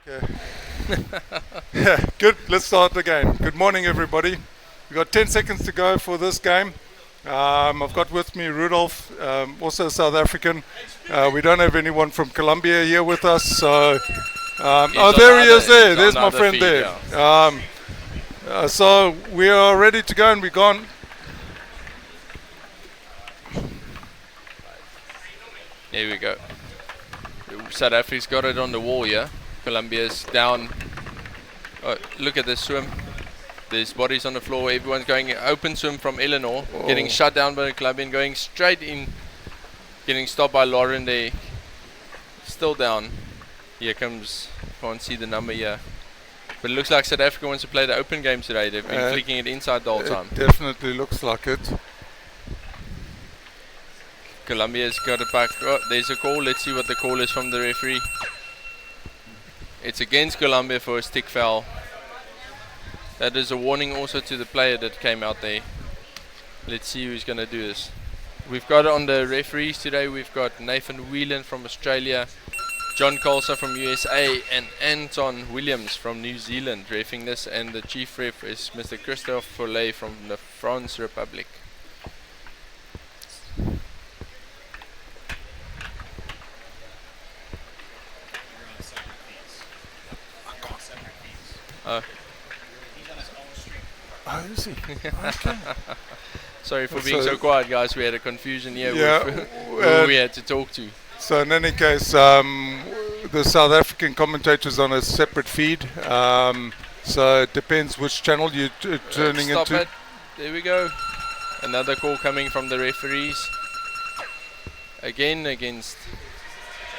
Okay. Yeah, good. Let's start again. Good morning, everybody. We've got 10 seconds to go for this game. I've got with me Rudolph, also South African. We don't have anyone from Colombia here with us, so. There he is there. There's my friend there. So we are ready to go and we're gone. There we go. South Africa's got it on the wall, yeah? Colombia's down. Oh, look at this swim. There's bodies on the floor. Everyone's going open swim from Eleanor. Getting shut down by the Colombian. Going straight in. Getting stopped by Lauren there. Still down. Here comes... Can't see the number here. But it looks like South Africa wants to play the open game today. They've been flicking it inside the whole time. It definitely looks like it. Colombia's got it back. Oh, there's a call. Let's see what the call is from the referee. It's against Colombia for a stick foul. That is a warning also to the player that came out there. Let's see who's going to do this. We've got on the referees today, we've got Nathan Whelan from Australia, John Colsa from USA, and Anton Williams from New Zealand reffing this, and the chief ref is Mr. Christophe Follet from the France Republic. Oh, is he? Okay. Sorry for being so quiet, guys. We had a confusion here with who we had to talk to. So in any case, the South African commentator's on a separate feed. So it depends which channel you're turning Stop into. It. There we go. Another call coming from the referees. Again against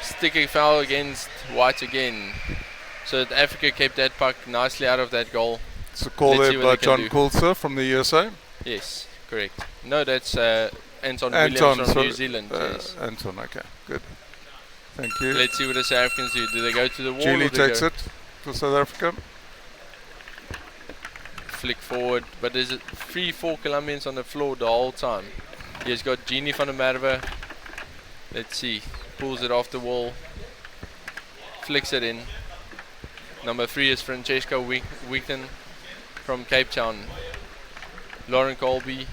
sticking foul against White again. So that Africa kept that puck nicely out of that goal. It's a call there by John Colsa from the USA. Yes, correct. No, that's Anton Williams from New Zealand. Yes. Anton, okay, good. Thank you. Let's see what the South Africans do. Do they go to the wall? Julie takes it for South Africa. Flick forward, but there's 3-4 Colombians on the floor the whole time. He's got Jeannie van der Merwe. Let's see. Pulls it off the wall. Flicks it in. Number 3 is Francesca Wheaton from Cape Town. Lauren Dwyer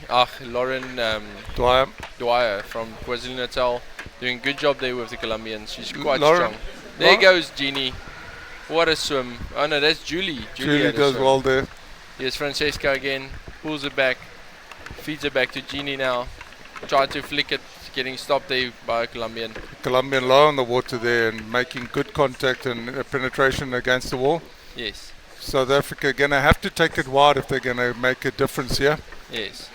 from KwaZulu-Natal. Doing a good job there with the Colombians. She's quite strong. There goes Jeannie. What a swim. Oh no, that's Julie. Julie does well there. Here's Francesca again. Pulls it back. Feeds it back to Jeannie now. Tried to flick it. Getting stopped there by a Colombian. Colombian low on the water there and making good contact and penetration against the wall. Yes. South Africa going to have to take it wide if they're going to make a difference here. Yes.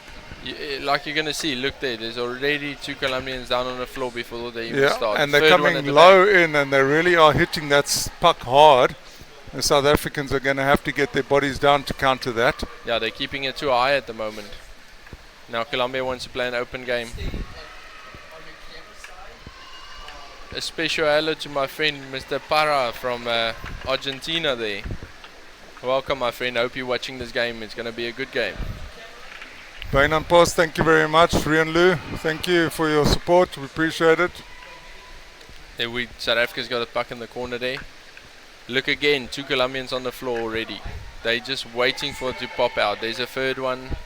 Like you're going to see, look there, there's already 2 Colombians down on the floor before they even start. And they're coming low in and they really are hitting that puck hard. The South Africans are going to have to get their bodies down to counter that. Yeah, they're keeping it too high at the moment. Now Colombia wants to play an open game. A special hello to my friend Mr. Parra from Argentina there. Welcome my friend, I hope you're watching this game. It's going to be a good game. Bainan Post, thank you very much. Rian Lu, thank you for your support, we appreciate it. There South Africa's got a puck in the corner there. Look again, 2 Colombians on the floor already. They're just waiting for it to pop out. There's a third one.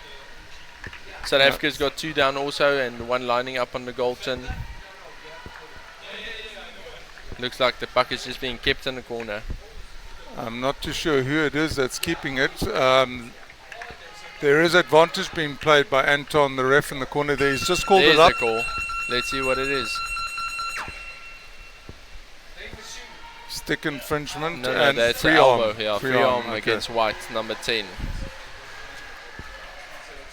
South Africa's got 2 down also and 1 lining up on the goal tin. Looks like the puck is just being kept in the corner. I'm not too sure who it is that's keeping it. There is advantage being played by Anton, the ref in the corner there. He's just called it up. There's the call. Let's see what it is. Stick infringement no, and that's free elbow. arm. Yeah, free arm against White, number 10.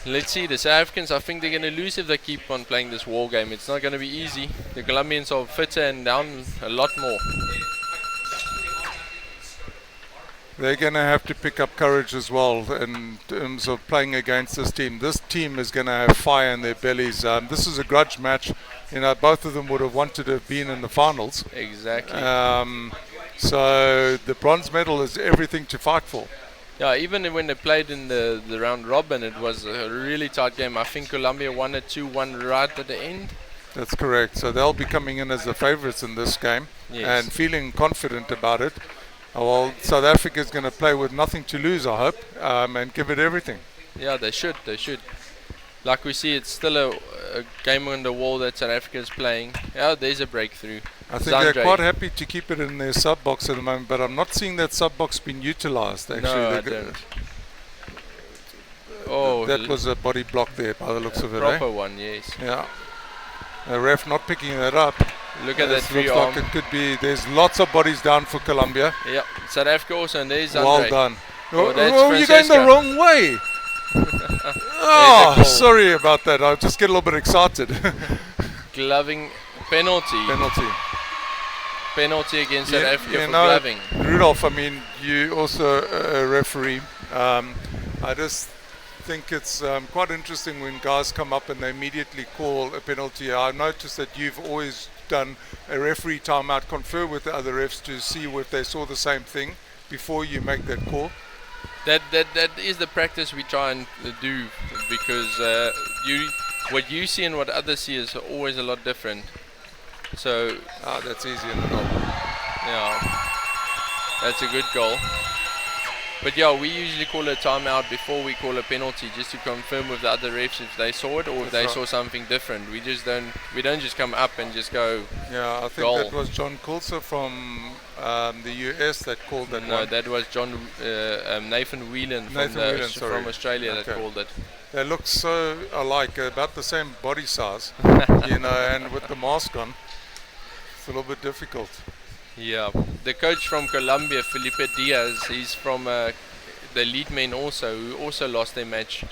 Let's see, the South Africans, I think they're going to lose if they keep on playing this war game. It's not going to be easy. The Colombians are fitter and down a lot more. They're going to have to pick up courage as well in terms of playing against this team. This team is going to have fire in their bellies. This is a grudge match. You know, both of them would have wanted to have been in the finals. Exactly. So the bronze medal is everything to fight for. Yeah, even when they played in the round robin, it was a really tight game. I think Colombia won it 2-1 right at the end. That's correct. So they'll be coming in as the favourites in this game and feeling confident about it. Well, South Africa is going to play with nothing to lose, I hope, and give it everything. Yeah, they should. They should. Like we see, it's still a game on the wall that South Africa is playing. Oh, there's a breakthrough. I think they're quite happy to keep it in their sub box at the moment, but I'm not seeing that sub box being utilized. Actually, no, I don't. Oh, that was a body block there by the looks of it. Proper one, yes. Yeah. The ref not picking that up. Look at that free looks arm. like it could be. There's lots of bodies down for Colombia. Yeah, South Africa also, and there's well Andre. done. Oh, you're going the wrong way. Oh, sorry about that. I just get a little bit excited. Gloving penalty. Penalty against South Africa for gloving. Rudolph, I mean, you also a referee. I just think it's quite interesting when guys come up and they immediately call a penalty. I noticed that you've always done a referee timeout, confer with the other refs to see if they saw the same thing before you make that call. That is the practice we try and do, because what you see and what others see is always a lot different. So that's easy in the goal. Yeah, that's a good goal. But yeah, we usually call a timeout before we call a penalty, just to confirm with the other refs if they saw it or if they saw something different. We don't just come up and just go. Yeah, I think goal. That was John Coulter from the US that called that. No, that was Nathan Whelan from Australia that called it. They look so alike, about the same body size, and with the mask on, it's a little bit difficult. Yeah, the coach from Colombia, Felipe Diaz, he's from the lead men also, who also lost their match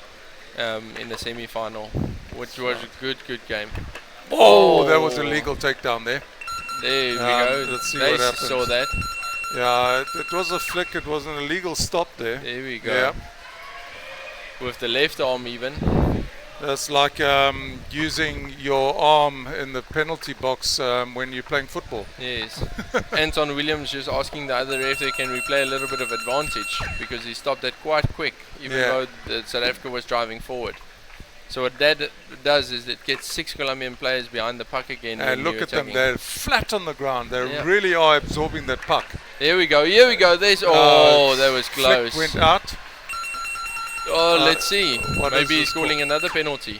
in the semi-final, which was a good game. Oh, that was a legal takedown there. There we go. Let's see what happens. Saw that. Yeah, it was a flick. It was an illegal stop there. There we go. Yeah. With the left arm even. That's like using your arm in the penalty box when you're playing football. Yes. Anton Williams just asking the other ref they can replay a little bit of advantage, because he stopped that quite quick, even though South Africa was driving forward. So what that does is it gets 6 Colombian players behind the puck again. And look at them, they're flat on the ground. They really are absorbing that puck. Here we go. There's that was close. Flick went out. Oh, let's see. Maybe he's calling another penalty.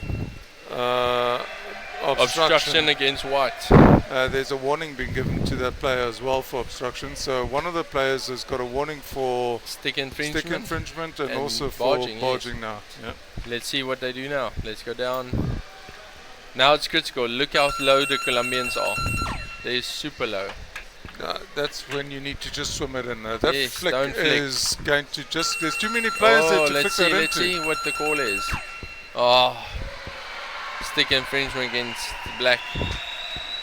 Obstruction against White. There's a warning being given to that player as well for obstruction. So one of the players has got a warning for stick infringement and also for barging now. Yeah. Let's see what they do now. Let's go down. Now it's critical. Look how low the Colombians are. They're super low. That's when you need to just swim it in. That flick is going to just... There's too many players there to flick that into. Let's see what the call is. Oh, stick infringement against Black.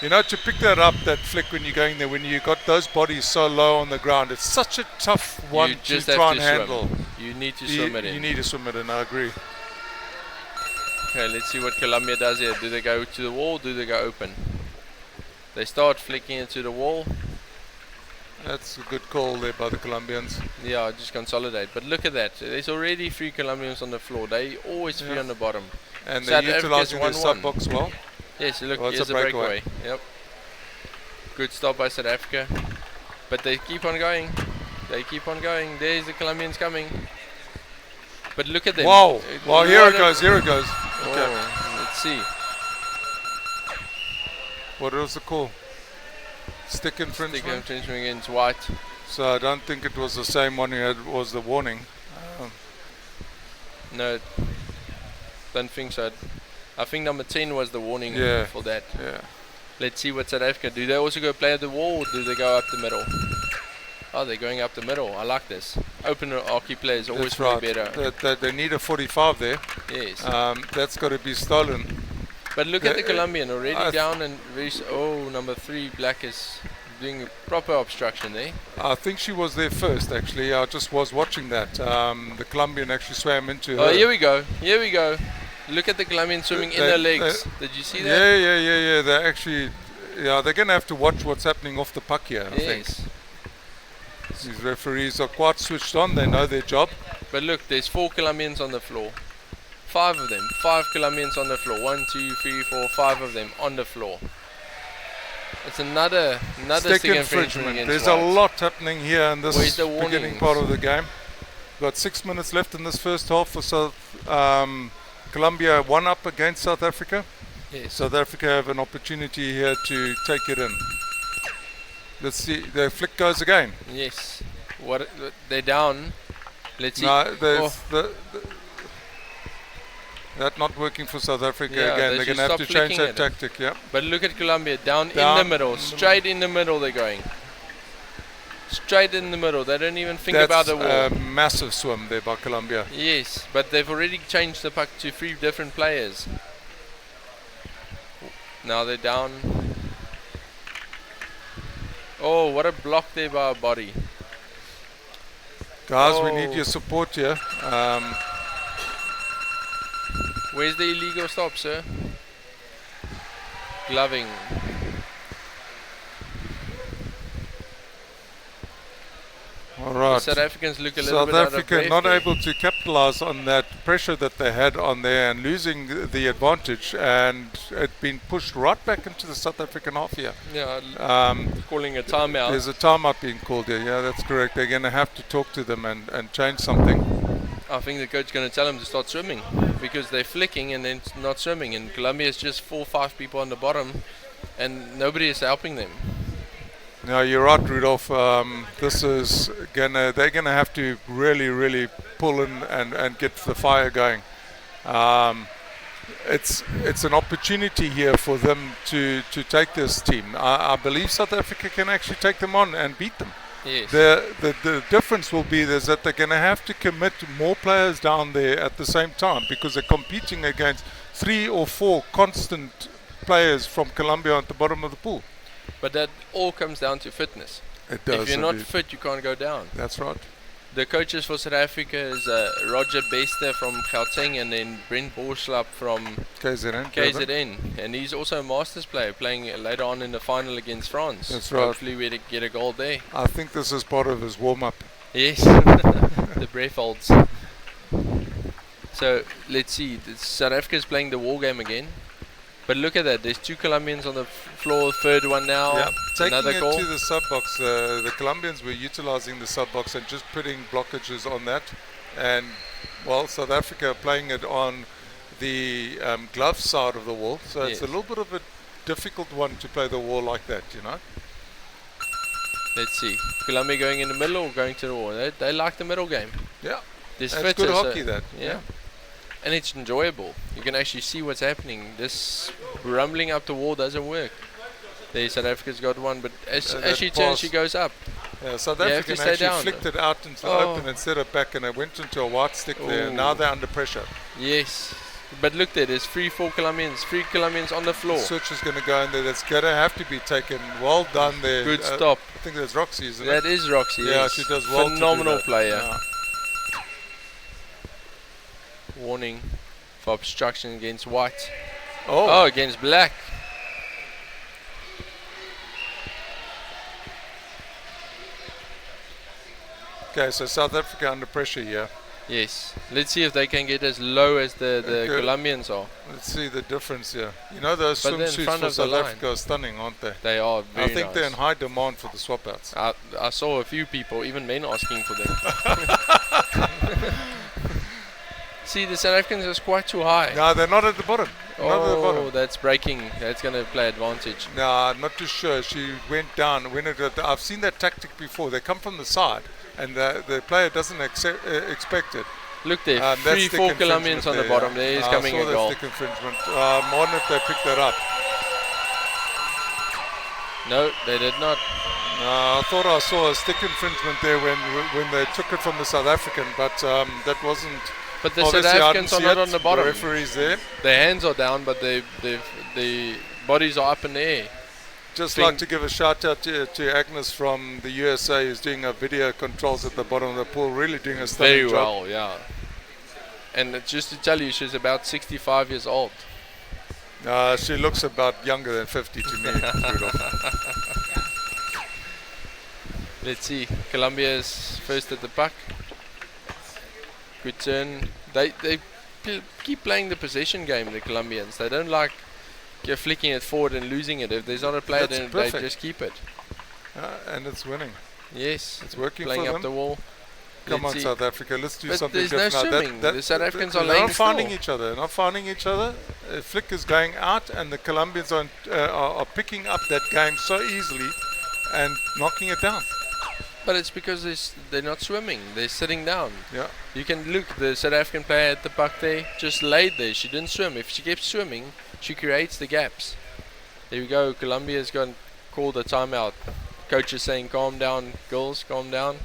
To pick that up, that flick when you're going there, when you got those bodies so low on the ground, it's such a tough one to try and handle. You need to swim it in. You need to swim it in, I agree. Okay, let's see what Colombia does here. Do they go to the wall? Do they go open? They start flicking it to the wall. That's a good call there by the Colombians. Yeah, just consolidate. But look at that. There's already 3 Colombians on the floor. They always 3 on the bottom. And they're utilising their sub-box well. Yes, look, here's a breakaway. Yep. Good stop by South Africa. But they keep on going. There's the Colombians coming. But look at them. Wow. Well, here it goes. Okay. Let's see. What was the call? Stick infringement. Stick infringement against White. So I don't think it was the same one was the warning. No, don't think so. I think number 10 was the warning for that. Yeah. Let's see what South Africa do. They also go play at the wall, or do they go up the middle? Oh, they're going up the middle. I like this. Open hockey play is always better. They need a 45 there. Yes. That's got to be stolen. But look at the Colombian already down and number 3 Black is doing a proper obstruction there. I think she was there first actually. I just was watching that. The Colombian actually swam into her. Oh, here we go. Look at the Colombian swimming in their legs. Did you see that? Yeah. They're actually, they're going to have to watch what's happening off the puck here, I think. These referees are quite switched on. They know their job. But look, there's 4 Colombians on the floor. 5 of them. 5 Colombians on the floor. 1, 2, 3, 4, 5 of them on the floor. It's another stick infringement against There's white. a lot happening here in this Where's the beginning warnings? part of the game. Got 6 minutes left in this first half for Colombia, 1 up against South Africa. Yes. South Africa have an opportunity here to take it in. Let's see, the flick goes again. Yes. What? They're down. Let's see. No, Oh. that's not working for South Africa Yeah, again. they They're should going to have to stop change flicking that it. tactic, yeah. But look at Colombia down in Down the middle, in the straight in the middle. They're going. Straight in the middle. They don't even think That's about the wall. a massive swim there by Colombia. Yes, but they've already changed the puck to 3 different players. Now they're down. Oh, what a block there by a body. Guys, we Oh. need your support here. Where's the illegal stop, sir? Gloving. All The right. South Africans look a little South bit out of Africa breath not there. able to capitalize on that pressure that they had on there and losing the advantage, and it been pushed right back into the South African half here. Yeah, calling a There's timeout. a timeout being called here. Yeah, that's correct. They're going to have to talk to them and change something. I think the coach is going to tell them to start swimming because they're flicking and then not swimming. And Colombia is just 4 or 5 people on the bottom, and nobody is helping them. No, you're right, Rudolph. This is they're gonna have to really pull in and get the fire going. It's an opportunity here for them to take this team. I believe South Africa can actually take them on and beat them. Yes. The difference will be is that they're going to have to commit more players down there at the same time, because they're competing against 3 or 4 constant players from Colombia at the bottom of the pool. But that all comes down to fitness. It does. If you're not indeed. fit, you can't go down. That's right. The coaches for South Africa is Roger Bester from Gauteng and then Brent Borslap from KZN. KZN. And he's also a Masters player, playing later on in the final against France. That's right. Hopefully we get a goal there. I think this is part of his warm-up. Yes, the breath holds. So let's see. South Africa is playing the war game again. But look at that. There's 2 Colombians on the floor. Third one now. Yeah, taking Another it goal. to the sub-box. The Colombians were utilizing the sub-box and just putting blockages on that. And, well, South Africa playing it on the glove side of the wall. So it's Yes. a little bit of a difficult one to play the wall like that, you know. Let's see. Colombia going in the middle or going to the wall? They like the middle game. Yeah, This that's fits good us, hockey, that. Yeah. And it's enjoyable. You can actually see what's happening. This rumbling up the wall doesn't work. There, South Africa's got one, but as that she turns, pass. she goes up. Yeah, South You have to African stay actually down. flicked it out into the Oh. open instead of back, and it went into a white stick there. Ooh. Now they're under pressure. Yes. But look there, there's 3-4 Colombians. 3 Colombians on the floor. Switch is going to go in there. That's going to have to be taken. Well done there. Good stop. I think that's Roxy, isn't it? That is Roxy. Yeah, yes. she does well. Phenomenal to do that. player. Yeah. Warning for obstruction against white. Oh, Oh, against black. okay. So South Africa under pressure here. Yes. Let's see if they can get as low as the Okay. Colombians are. Let's see the difference here. You know, those But they're in swimsuits front for of the South line. Africa are stunning, aren't they? They are very I think nice. they're in high demand for the swap outs. I saw a few people, even men, asking for them. See, the South Africans is quite too high. No, they're not at the bottom. Not at the Oh, bottom. that's breaking. That's going to play advantage. No, I'm not too sure. She went down. I've seen that tactic before. They come from the side, and the player doesn't expect it. Look there, That's 3-4 stick Colombians on the infringement bottom. there, There is yeah. coming I a saw goal. that stick infringement. I wonder if they picked that up. No, they did not. I thought I saw a stick infringement there when they took it from the South African, but that wasn't. But the South Obviously, I Africans didn't are see not it. on the bottom. The referee's there. Their hands are down, but the bodies are up in the air. Just Think- like to give a shout out to Agnes from the USA, who's doing her video controls at the bottom of the pool, really doing a stunning Very job. well, yeah. And just to tell you, she's about 65 years old. She looks about younger than 50 to me, Rudolph. Let's see. Colombia is first at the puck. Good turn. They keep playing the possession game, the Colombians. They don't like flicking it forward and losing it. If there's not a player, That's then perfect. they just keep it. And it's winning. Yes, It's working playing for up them. the wall. Come Let's on, see. South Africa, let's do But something there's no different. swimming. The South Africans are they're laying not finding still. each other. They're not finding each other. Flick is going out, and the Colombians are picking up that game so easily and knocking it down. But it's because they're not swimming. They're sitting down. Yeah. You can look. The South African player at the puck there just laid there. She didn't swim. If she kept swimming, she creates the gaps. There we go. Colombia's called a timeout. Coach is saying, calm down, girls, calm down.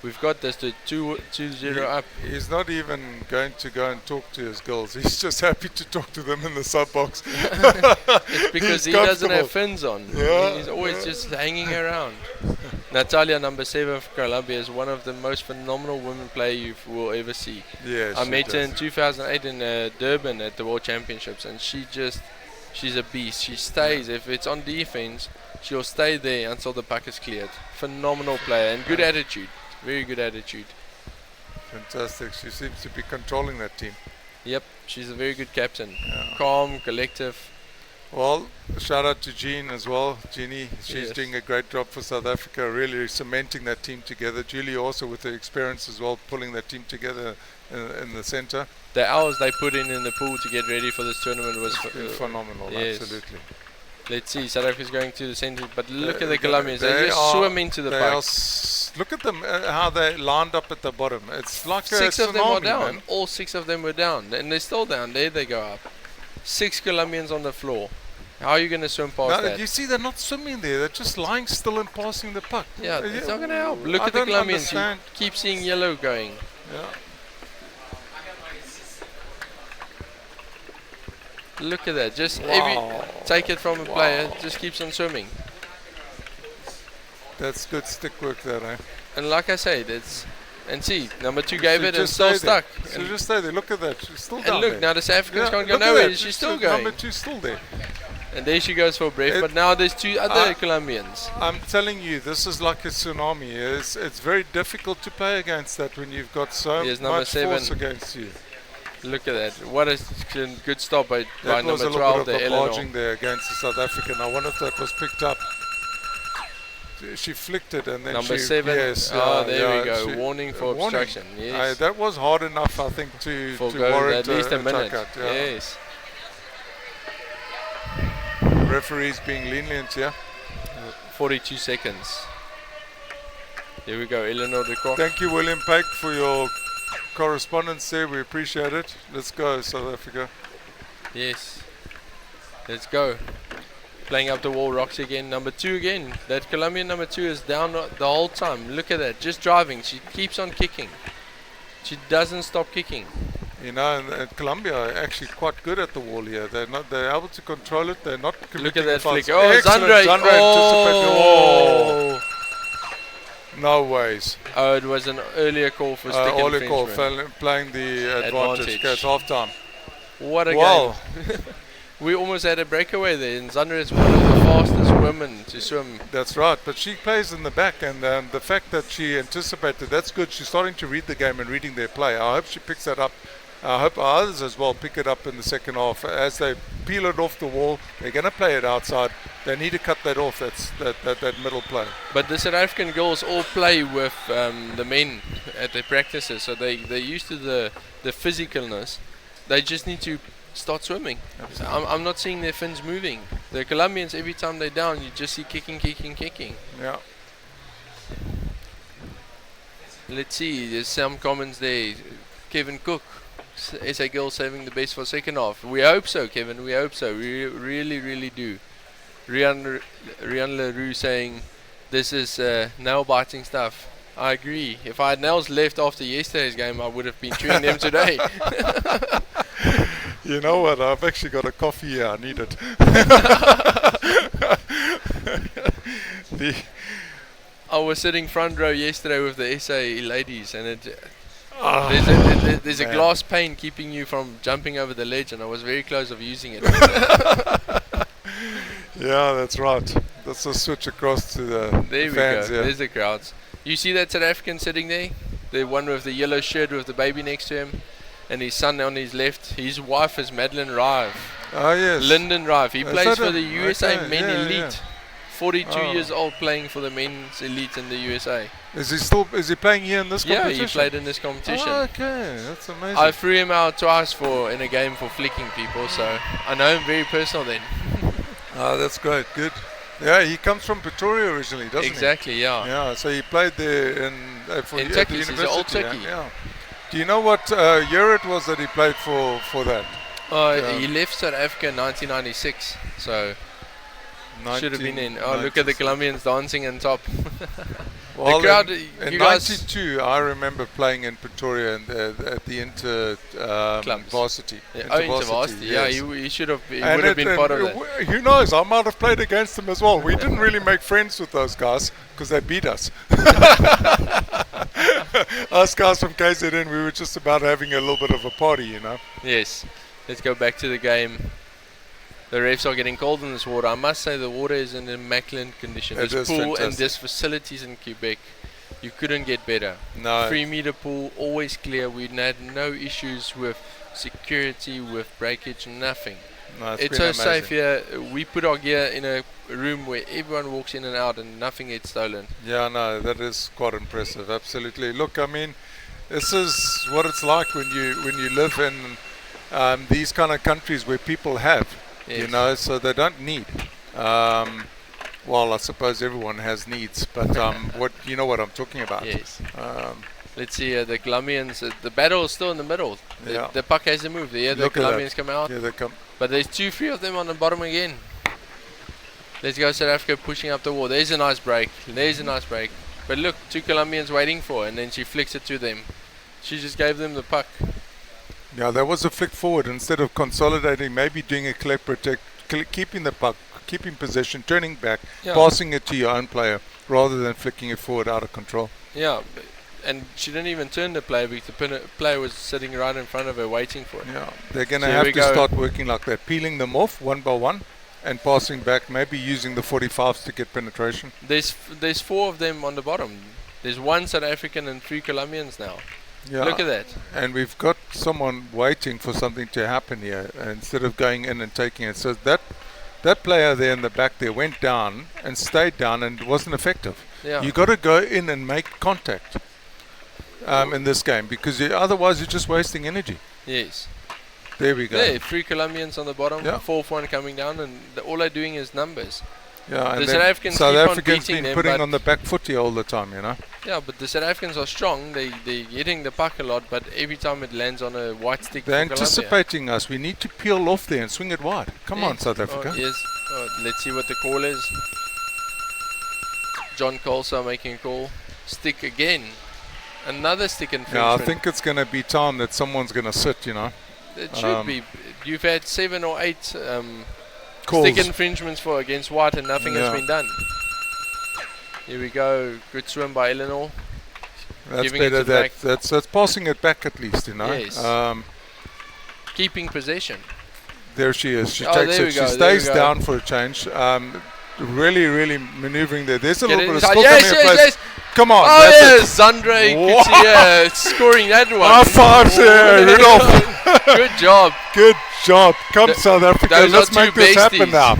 We've got this to 2-0 up. He's not even going to go and talk to his girls. He's just happy to talk to them in the sub box. It's because he doesn't have fins on. Yeah, He's always just hanging around. Natalia, number 7 for Colombia, is one of the most phenomenal women player you will ever see. Yeah, I she met her does. in 2008 in Durban at the World Championships, and she's a beast. She stays. If it's on defense, she'll stay there until the puck is cleared. Phenomenal player and good attitude. Very good attitude. Fantastic. She seems to be controlling that team. Yep, she's a very good captain. Yeah. Calm, collective. Well, shout out to Jean as well. Jeannie, she's Yes. doing a great job for South Africa, really cementing that team together. Julie also with the experience as well, pulling that team together in the center. The hours they put in the pool to get ready for this tournament was Phenomenal, yes. absolutely. Let's see, South Africa's going to the center, but look at the They- Colombians. they They just are- swim into the They puck. are look at them, how they lined up at the bottom. It's like a 6 of them are tsunami, down. man. All 6 of them were down, and they're still down. There they go up. 6 Colombians on the floor. How are you going to swim past No, that? you see, they're not swimming there. They're just lying still and passing the puck. Yeah, it's not going to help. Look I at the don't Colombians. You understand. keep seeing yellow going. Yeah. Look at that. Just Wow. take it from a player. Just keeps on swimming. That's good stick work there, eh? And like I said, and see, number 2 So gave it and just still stay there. stuck. So And, just stay there. Look at that. She's still down and look, there. now the South Africans Yeah, can't go look at nowhere. that. She's still Number going. 2 still there. And there she goes for breath. But now there's 2 other Colombians. I'm telling you, this is like a tsunami. It's very difficult to play against that when you've got so Here's number much 7. force against you. Look at that. What a good stop by That was number a 12 little bit there, of Eleanor. barging there against the South African. I wonder if that was picked up. She flicked it and then Number she 7. Yes, Oh, there we go. she- Warning for warning. obstruction. Yes. That was hard enough, I think, to Forgo warrant at least a minute. tuck out, yeah. Yes. Referees being lenient, yeah. 42 seconds. Here we go, Eleanor de Kock. Thank you, William Paik, for your correspondence there. We appreciate it. Let's go, South Africa. Yes. Let's go. Playing up the wall, Roxy again. Number 2 again. That Colombian number 2 is down the whole time. Look at that. Just driving. She keeps on kicking. She doesn't stop kicking. You know, and Colombia are actually quite good at the wall here. They're able to control it. They're not Look committing at that fouls. flick. Oh, Excellent. Zandre. Anticipated. Oh. No ways. Oh, it was an earlier call for stick Early call, infringement. playing the advantage. Okay, it's half time. What a Wow. game. We almost had a breakaway there, and Zandre is one of the fastest women to swim. That's right, but she plays in the back, and the fact that she anticipated, that's good. She's starting to read the game and reading their play. I hope she picks that up. I hope others as well pick it up in the second half. As they peel it off the wall, they're going to play it outside. They need to cut that off, that middle play. But the South African girls all play with the men at their practices, so they're used to the physicalness. They just need to start swimming. I'm not seeing their fins moving. The Colombians, every time they're down, you just see kicking. Yeah. Let's see, there's some comments there. Kevin Cook, SA girls saving the best for second half. We hope so, Kevin. We hope so. We really do. Rian LaRue saying this is nail-biting stuff. I agree. If I had nails left after yesterday's game, I would have been chewing them today. You know what? I've actually got a coffee here. I need it. I was sitting front row yesterday with the SA ladies, and there's a man. glass pane keeping you from jumping over the ledge, and I was very close of using it. Yeah, that's right. Let's just switch across to the There we fans. go. Yeah. There's the crowds. You see that South African sitting there? The one with the yellow shirt with the baby next to him? and his son on his left. His wife is Madeline Rive. Oh yes. Lyndon Rive. He Is plays that for a- the USA okay, Men yeah, Elite. yeah. 42 Oh. years old, playing for the men's elite in the USA. Is he playing here in this Yeah, competition? he played in this competition. Oh, okay, that's amazing. I threw him out twice in a game for flicking people, so I know him very personal then. Oh, that's great. Good. Yeah, he comes from Pretoria originally, doesn't Exactly, he? yeah. Yeah, so he played there in In at the Turkey, he's an old university. Turkey. Yeah. Do you know what year it was that he played for that? He left South Africa in 1996, so should have been in. Oh, look at the 1996. Colombians dancing on top. Well, crowd, in you guys- '92, I remember playing in Pretoria at the inter Clubs. varsity. Intervarsity, yeah, yes. he should have. He And would have been part of that. Who knows? I might have played against them as well. We didn't really make friends with those guys because they beat us. Us guys from KZN, we were just about having a little bit of a party, you know. Yes, let's go back to the game. The refs are getting cold in this water. I must say the water is in immaculate condition. It This is pool and fantastic. this facilities in Quebec, you couldn't get better. No. 3-meter pool, always clear. We had no issues with security, with breakage, nothing. No, It's been so amazing. safe here. We put our gear in a room where everyone walks in and out and nothing gets stolen. Yeah, no, that is quite impressive. Absolutely. Look, I mean, this is what it's like when you live in these kind of countries where people have, you Yes. know, so they don't need. Well, I suppose everyone has needs, but what you know what I'm talking about. Yes. Um, Let's see, the Colombians, the battle is still in the middle. Yeah. The puck hasn't moved. The Look at that. Colombians come out. Here they come. But there's 3 of them on the bottom again. Let's go South Africa pushing up the wall. There's a nice break. There's a nice break. But look, 2 Colombians waiting for her, and then she flicks it to them. She just gave them the puck. Yeah, there was a flick forward instead of consolidating, maybe doing a collect protect, keeping the puck, keeping possession, turning back, Yeah. passing it to your own player rather than flicking it forward out of control. Yeah, and she didn't even turn the player because the player was sitting right in front of her waiting for it. Yeah, they're going to So here have we to go. start working like that, peeling them off one by one and passing back, maybe using the 45s to get penetration. There's 4 of them on the bottom. There's 1 South African and 3 Colombians now. Yeah. Look at that. And we've got someone waiting for something to happen here instead of going in and taking it. So that player there in the back there went down and stayed down and wasn't effective. Yeah. You got to go in and make contact in this game because otherwise you're just wasting energy. Yes. There we go. There, 3 Colombians on the bottom, Yeah. 4th one coming down, and all they're doing is numbers. Yeah, and The then South Africans South keep on Africans beating been them, putting but- on the back foot here all the time, you know. Yeah, but the South Africans are strong. They're hitting the puck a lot, but every time it lands on a white stick They're for Colombia. anticipating us. We need to peel off there and swing it wide. Come on, Yes. South Africa. Oh, yes. Oh, let's see what the call is. John Colsa making a call. Stick again. Another stick Yeah, I infringement. think it's going to be time that someone's going to sit, you know. It should be. You've had 7 or 8 Calls. stick infringements against White, and nothing has Yeah. been done. Here we go. Good swim by Eleanor. That's giving it better. to back. That's passing it back at least, you know. Yes. Keeping possession. There she is. She Oh, takes there it. we She go, there we stays go. down for a change. Really maneuvering there. There's a Get little it bit of inside. still Yes, coming in yes, place. yes. Come on. Oh, that's yes. it. Zandre Wow. Kutia scoring that one. High fives there, Rudolph. Good job. Good job. Come, Th- South Africa. those Let's are make two this happen besties. now.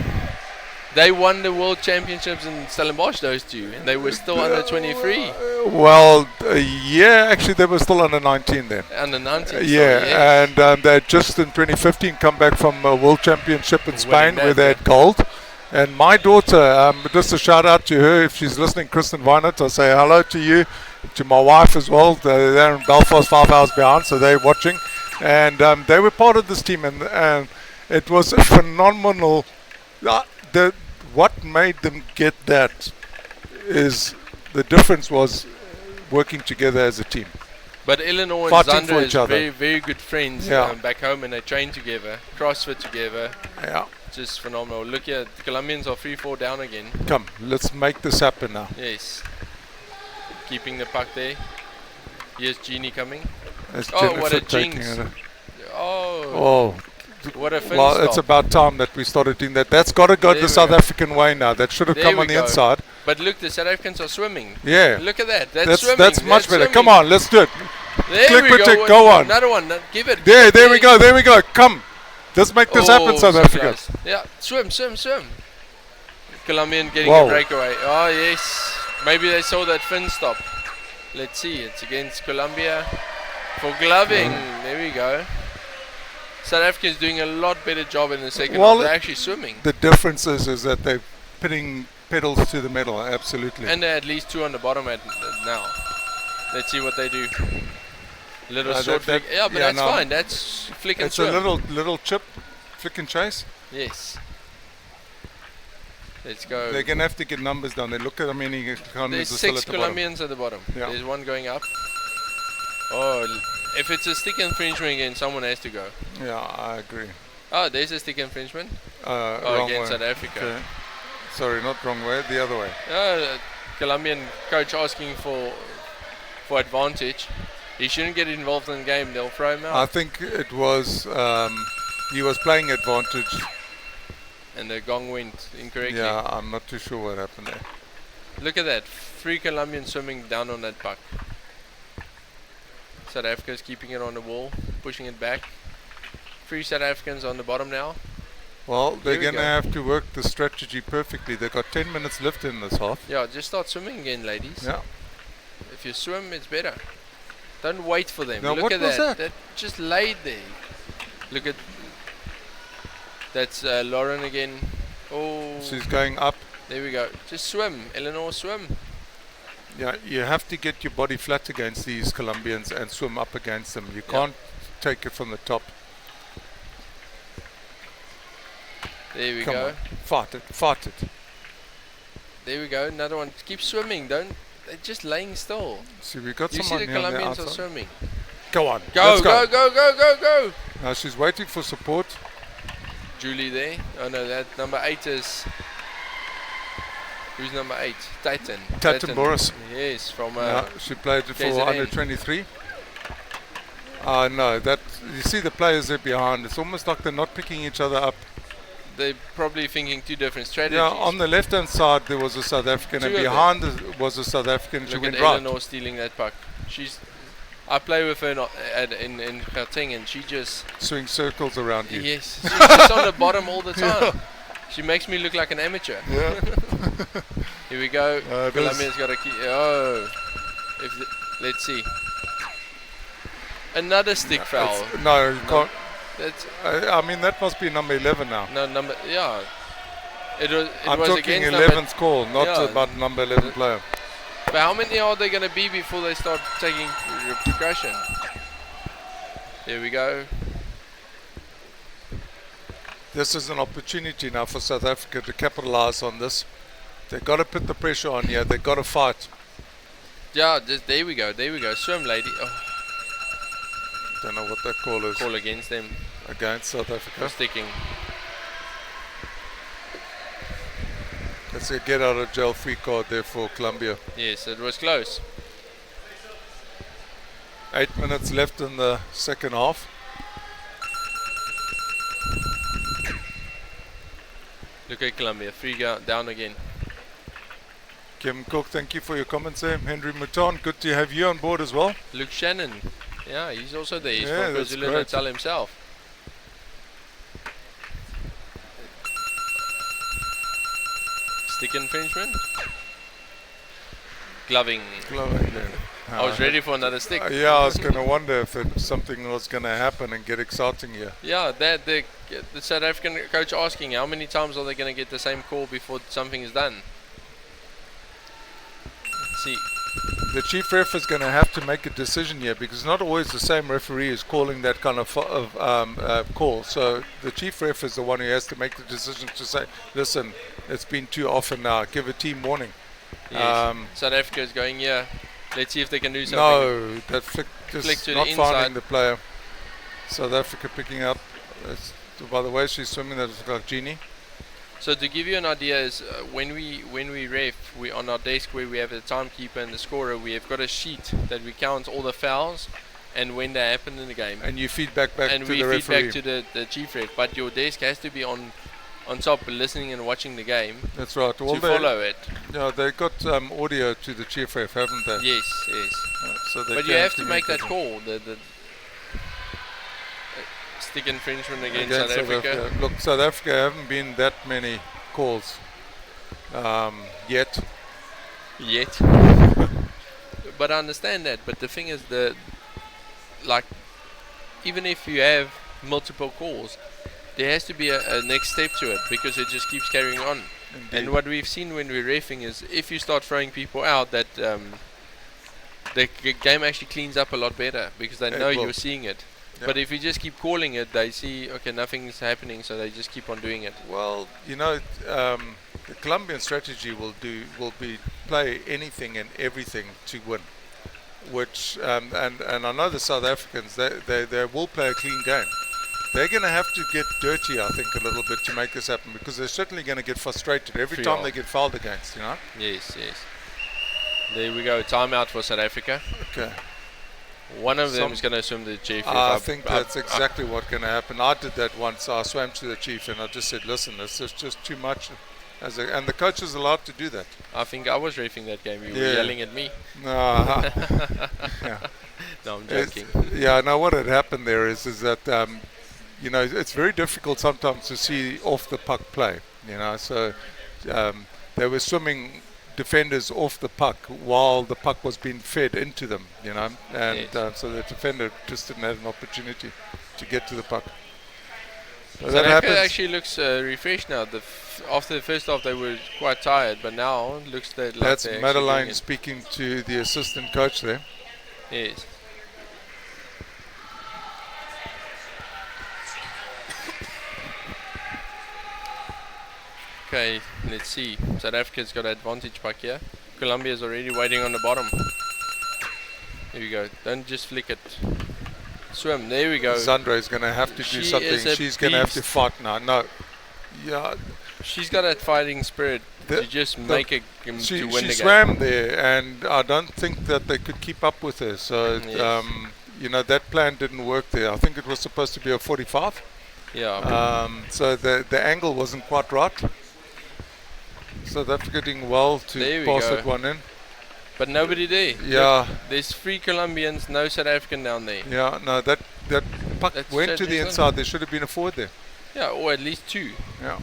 They won the World Championships in Stellenbosch, those 2, and they were still under 23, Well, yeah, actually they were still under 19 then. under 19. Yeah, sorry, yes. and they just in 2015 come back from a World Championship in Spain that, where they yeah. had gold. And my daughter, just a shout out to her if she's listening, Kristen Weinert, I'll say hello to you, to my wife as well. They're in Belfast, 5 hours behind, so they're watching. And they were part of this team, and it was phenomenal. What made them get that is the difference was working together as a team. But Eleanor and Fighting for Zandra each is other. very, very good friends Yeah. back home, and they train together, CrossFit together. Yeah. Just phenomenal. Look here, the Colombians are 3-4 down again. Come, let's make this happen now. Yes. Keeping the puck there. Here's Jeannie coming. It's Oh, what a Jennifer taking jinx. it. Oh, Oh, what a fin well, stop. it's about time that we started doing that. That's got to go There the we South go. African way now. That should have There come we on the go. inside. But look, the South Africans are swimming. Yeah, Look at that. That's swimming. that's much better. Swimming. Come on, let's do it. There Click we with go. it, go on. Another one. Give it. There we go. Come. Let's make this happen, South so Africa. close. Yeah, swim. Colombian getting Wow. a breakaway. Oh, yes. Maybe they saw that fin stop. Let's see. It's against Colombia for gloving. There we go. South Africa's doing a lot better job in the second half. They're actually swimming. The difference is that they're putting pedals to the metal, absolutely. And they're at least 2 on the bottom now. Let's see what they do. Little short flick. Yeah, but that's fine. That's flick and swim. It's a little chip, flick and chase. Yes. Let's go. They're going to have to get numbers down. They look at how many Colombians There's are still 6 at the Colombians at the bottom. Yeah. There's one going up. Oh, if it's a stick infringement again, someone has to go. Yeah, I agree. Oh, there's a stick infringement. Wrong Against way. South Africa. Okay. Sorry, not wrong way, the other way. Colombian coach asking for advantage. He shouldn't get involved in the game. They'll throw him out. I think it was he was playing advantage. And the gong went incorrectly. Yeah, I'm not too sure what happened there. Look at that. 3 Colombians swimming down on that puck. South Africa's keeping it on the wall, pushing it back. 3 South Africans on the bottom now. Well, they're going to have to work the strategy perfectly. They've got 10 minutes left in this half. Yeah, just start swimming again, ladies. Yeah. If you swim, it's better. Don't wait for them. Now Look what at was that. that? Just laid there. Look at... That's Lauren again. Oh. She's going up. There we go. Just swim. Eleanor, swim. Yeah, you have to get your body flat against these Colombians and swim up against them. You can't take it from the top. There we Come go. on. Fart it. There we go. Another one. Keep swimming. They're just laying still. See, we got You see someone the here on the Colombians are outside. swimming. Go on. Go, Let's go. go. Now she's waiting for support. Julie there. Oh no, that number 8 is... Who's number 8? Titan. Boris. Yes, from... she played for KZN. under 23. No, that you see the players there behind. It's almost like they're not picking each other up. They're probably thinking 2 different strategies. Yeah, on the left-hand side there was a South African, and behind was a South African. She Look went at right. Eleanor stealing that puck. I play with her in Gauteng, and she just... Swing circles around you. Yes, she's just on the bottom all the time. She makes me look like an amateur. Yeah. Here we go. Colombia's got a key. Oh. Let's see. Another stick foul. No, you can't. That's I mean, that must be number 11 now. no number. Yeah. I'm was talking against 11th call, not Yeah. about number 11 player. But how many are they going to be before they start taking repercussion? There we go. This is an opportunity now for South Africa to capitalize on this. They've got to put the pressure on here. They've got to fight. Yeah, there we go. Swim, lady. Oh, Don't know what that call is. call against them Against South for Africa. sticking. That's a get out of jail free card there for Colombia. Yes, it was close. 8 minutes left in the second half. Look at Colombia. 3 down again. Kim Cook, thank you for your comments there. Henry Mouton, good to have you on board as well. Luke Shannon. Yeah, he's also there. He's Yeah, from that's KwaZulu great. Natal himself. Stick infringement. Gloving. Glowing there. I was ready for another stick. Yeah, I was going to wonder if something was going to happen and get exciting here. Yeah, the South African coach asking how many times are they going to get the same call before something is done. Let's see. The chief ref is going to have to make a decision here because not always the same referee is calling that kind of call. So the chief ref is the one who has to make the decision to say, listen, it's been too often now. Give a team warning. Yes. South Africa is going here. Let's see if they can do something. No, that flick Flick just to not the finding inside. the player. South Africa picking up. By the way, she's swimming. That's like Jeannie. So to give you an idea is when we ref, we on our desk where we have the timekeeper and the scorer, we have got a sheet that we count all the fouls and when they happen in the game. And you feed back and to we the feed referee. back to the chief ref. But your desk has to be on on top, listening and watching the game That's right. to follow it. Yeah, they got audio to the GFF, haven't they? Yes, yes. So they But you can have to make that communicate. call. The stick infringement against Against South Africa. Look, South Africa haven't been that many calls yet. Yet. But I understand that. But the thing is, even if you have multiple calls, there has to be a next step to it, because it just keeps carrying on. Indeed. And what we've seen when we're reffing is, if you start throwing people out, that the game actually cleans up a lot better, because they know you're seeing it. Yeah. But if you just keep calling it, they see, okay, nothing's happening, so they just keep on doing it. Well, the Colombian strategy will be play anything and everything to win. Which and I know the South Africans, they will play a clean game. They're going to have to get dirty, I think, a little bit to make this happen, because they're certainly going to get frustrated every time they get fouled against, Yes, yes. There we go. Timeout for South Africa. Okay. One of them is going to assume the chief. I think that's exactly what's going to happen. I did that once. I swam to the chief and I just said, listen, this is just too much. And the coach is allowed to do that. I think I was reffing that game. You were yelling at me. No, yeah. No, I'm joking. No, what had happened there is that, it's very difficult sometimes to see off the puck play, So they were swimming defenders off the puck while the puck was being fed into them, and so the defender just didn't have an opportunity to get to the puck. So that happens. Actually looks refreshed now. After the first half, they were quite tired, but now it looks like that's Madeleine speaking to the assistant coach there. Yes. Okay, let's see. South Africa's got an advantage back here. Colombia's already waiting on the bottom. Here we go. Don't just flick it. Swim. There we go. Zandra is going to have to do something. She's going to have to fight now. No. Yeah. She's got that fighting spirit to just make it to win the game. She swam there, and I don't think that they could keep up with her. So, that plan didn't work there. I think it was supposed to be a 45. Yeah. So the angle wasn't quite right. South Africa doing well to pass that one in. But nobody there. Yeah. There's 3 Colombians, no South African down there. Yeah, no, that puck went to the inside. There should have been a forward there. Yeah, or at least 2. Yeah.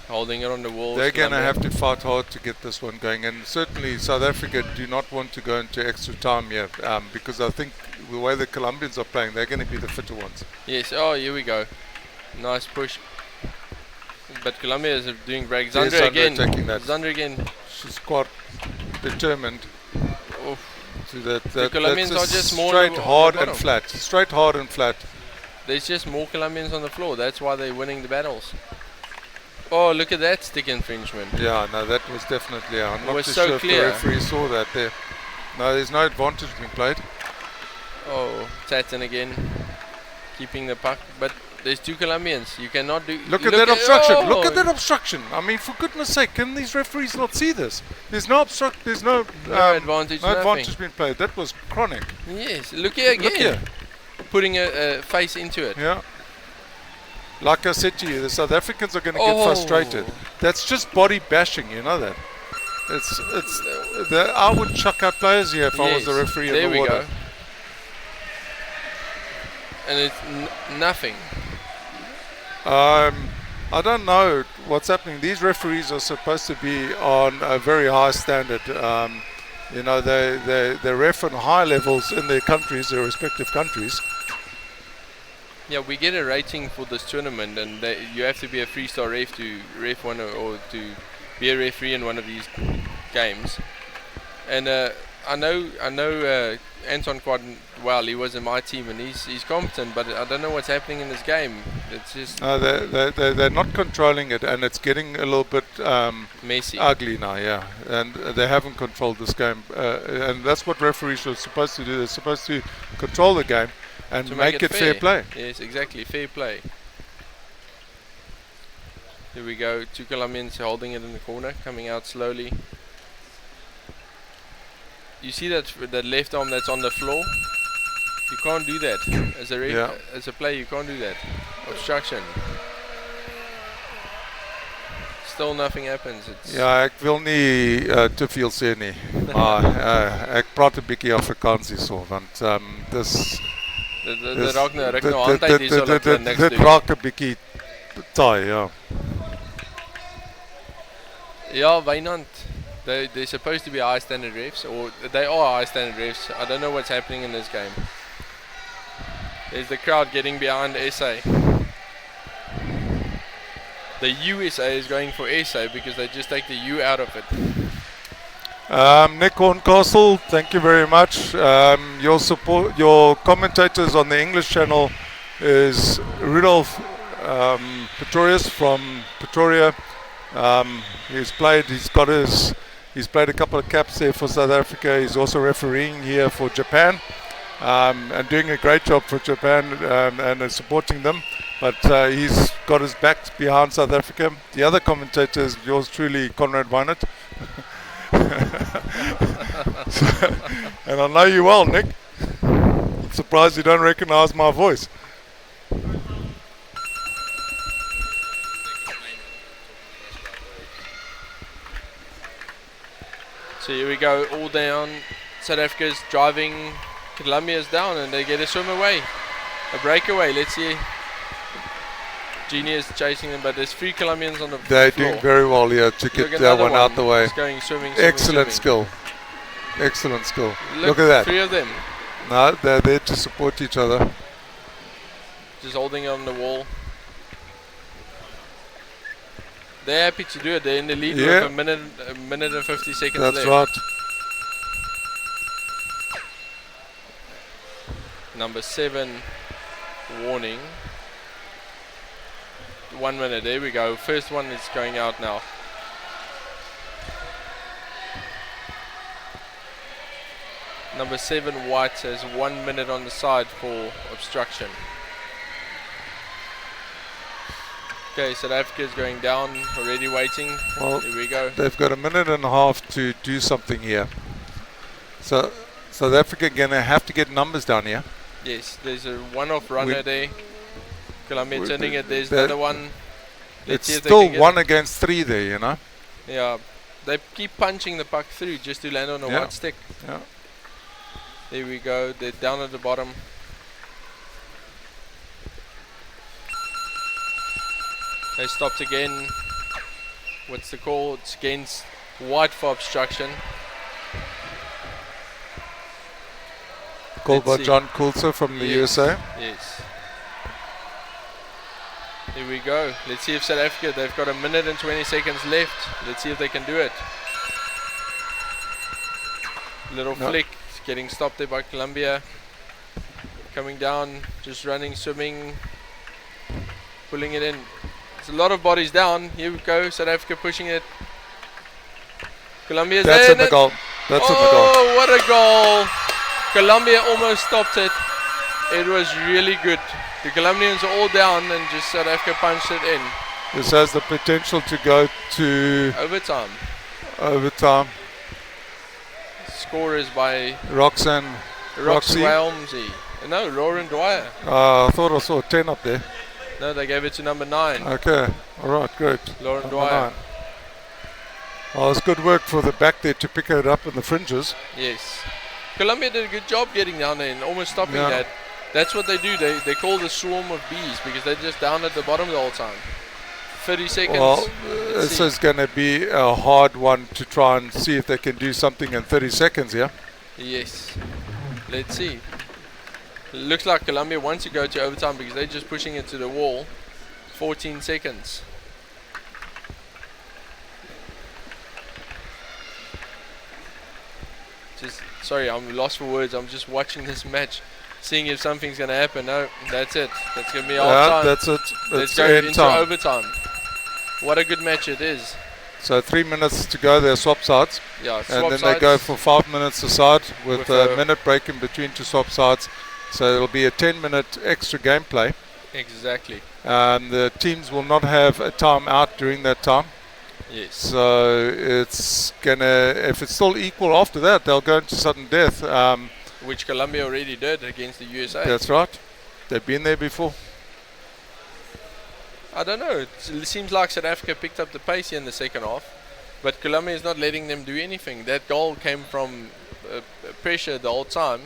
Holding it on the wall. They're going to have to fight hard to get this one going. And certainly South Africa do not want to go into extra time here, because I think the way the Colombians are playing, they're going to be the fitter ones. Yes, here we go. Nice push. But Colombia is doing break. Zandra again. Zandra again. She's quite determined. The Colombians are just more straight, hard and flat. Straight, hard and flat. There's just more Colombians on the floor. That's why they're winning the battles. Oh, look at that stick infringement. Yeah, no, that was definitely. I'm not too so sure clear. If the referee saw that there. No, there's no advantage being played. Oh, Tatten again, keeping the puck, but there's 2 Colombians. You cannot do. Look at that obstruction. Oh. Look at that obstruction. I mean, for goodness sake, can these referees not see this? There's no obstruct. There's no advantage. No advantage being played. That was chronic. Yes. Look here again. Look here. Putting a face into it. Yeah. Like I said to you, the South Africans are going to get frustrated. That's just body bashing. You know that. I would chuck out players here if I was the referee in the water. There we go. And it's nothing. I don't know what's happening. These referees are supposed to be on a very high standard. They ref on high levels in their countries, their respective countries. Yeah, we get a rating for this tournament, and you have to be a 3-star ref to ref one or to be a referee in one of these games. And I know Anton quite well. He was in my team, and he's competent, but I don't know what's happening in this game. It's just they're not controlling it, and it's getting a little bit messy, ugly now. Yeah, and they haven't controlled this game, and that's what referees are supposed to do. They're supposed to control the game and to make it fair play. Yes, exactly, fair play. Here we go. 2 Colombians holding it in the corner, coming out slowly. You see that left arm that's on the floor? You can't do that. As a player, you can't do that. Obstruction. still nothing happens. It's Ja, ek wil nie te veel sê nie. Maar ek praat 'n bietjie Afrikaans hierso want dis dit raak nou ruk nou hand uit hierso dat hulle niks dit doen. raak 'n bietjie taai, ja. Ja, Wynand. They're supposed to be high standard refs, or they are high standard refs. I don't know what's happening in this game. There's the crowd getting behind SA. The USA is going for SA because they just take the U out of it. Nick Horncastle, thank you very much. Your support, your commentators on the English channel is Rudolf Pretorius from Pretoria. He's played a couple of caps there for South Africa. He's also refereeing here for Japan, and doing a great job for Japan, and supporting them. But he's got his back behind South Africa. The other commentator is yours truly, Conrad Weinert. And I know you well, Nick. I'm surprised you don't recognize my voice. So here we go, all down. South Africa's driving, Colombia's down, and they get a swim away. A breakaway, let's see. Genie is chasing them, but there's 3 Colombians on the They're floor. doing very well here to get that one out the way. It's going swimming, Excellent swimming. skill. Excellent skill. Look at that. 3 of them. No, they're there to support each other. Just holding on the wall. They're happy to do it. They're in the lead with a minute and 50 seconds left. That's right. Number 7, warning. 1 minute, there we go. First one is going out now. Number 7, White, has 1 minute on the side for obstruction. Okay, South Africa is going down, already waiting. Well, here we go. They've got a minute and a half to do something here. So South Africa going to have to get numbers down here. Yes, there's a one-off runner there. Colombia turning it, there's another one. It's still 1 against 3 there, you know. Yeah, they keep punching the puck through just to land on a white stick. Yeah. There we go, they're down at the bottom. They stopped again. What's the call? It's against White for obstruction. Called by John Coulter from the USA. Yes. Here we go. Let's see if South Africa, they've got a minute and 20 seconds left. Let's see if they can do it. Little flick, it's getting stopped there by Colombia. Coming down, just running, swimming, pulling it in. There's a lot of bodies down. Here we go, South Africa pushing it. Colombia's there. That's in the goal. That's in the goal. Oh, what a goal. Colombia almost stopped it. It was really good. The Colombians are all down and just South Africa punched it in. This has the potential to go to overtime. Score is by Roxy Walmsley. No, Lauren Dwyer. I thought I saw 10 up there. No, they gave it to number 9. Okay, alright, great. Lauren number Dwyer. 9. Oh, it's good work for the back there to pick it up in the fringes. Yes. Colombia did a good job getting down there and almost stopping that. That's what they do. They call the swarm of bees because they're just down at the bottom the whole time. 30 seconds. Well, this is going to be a hard one to try and see if they can do something in 30 seconds, yeah? Yes. Let's see. Looks like Colombia wants to go to overtime because they're just pushing it to the wall. 14 seconds. Sorry, I'm lost for words. I'm just watching this match, seeing if something's going to happen. No, that's it. That's going to be half time. That's it. Let's go into overtime. What a good match it is. So 3 minutes to go. They're swap sides. Yeah, and then they go for 5 minutes a side with a minute break in between to swap sides. So it'll be a 10-minute extra gameplay. Exactly. The teams will not have a time out during that time. Yes. So it's gonna, if it's still equal after that, they'll go into sudden death. Which Colombia already did against the USA. That's right. They've been there before. I don't know. It seems like South Africa picked up the pace here in the second half, but Colombia is not letting them do anything. That goal came from pressure the whole time,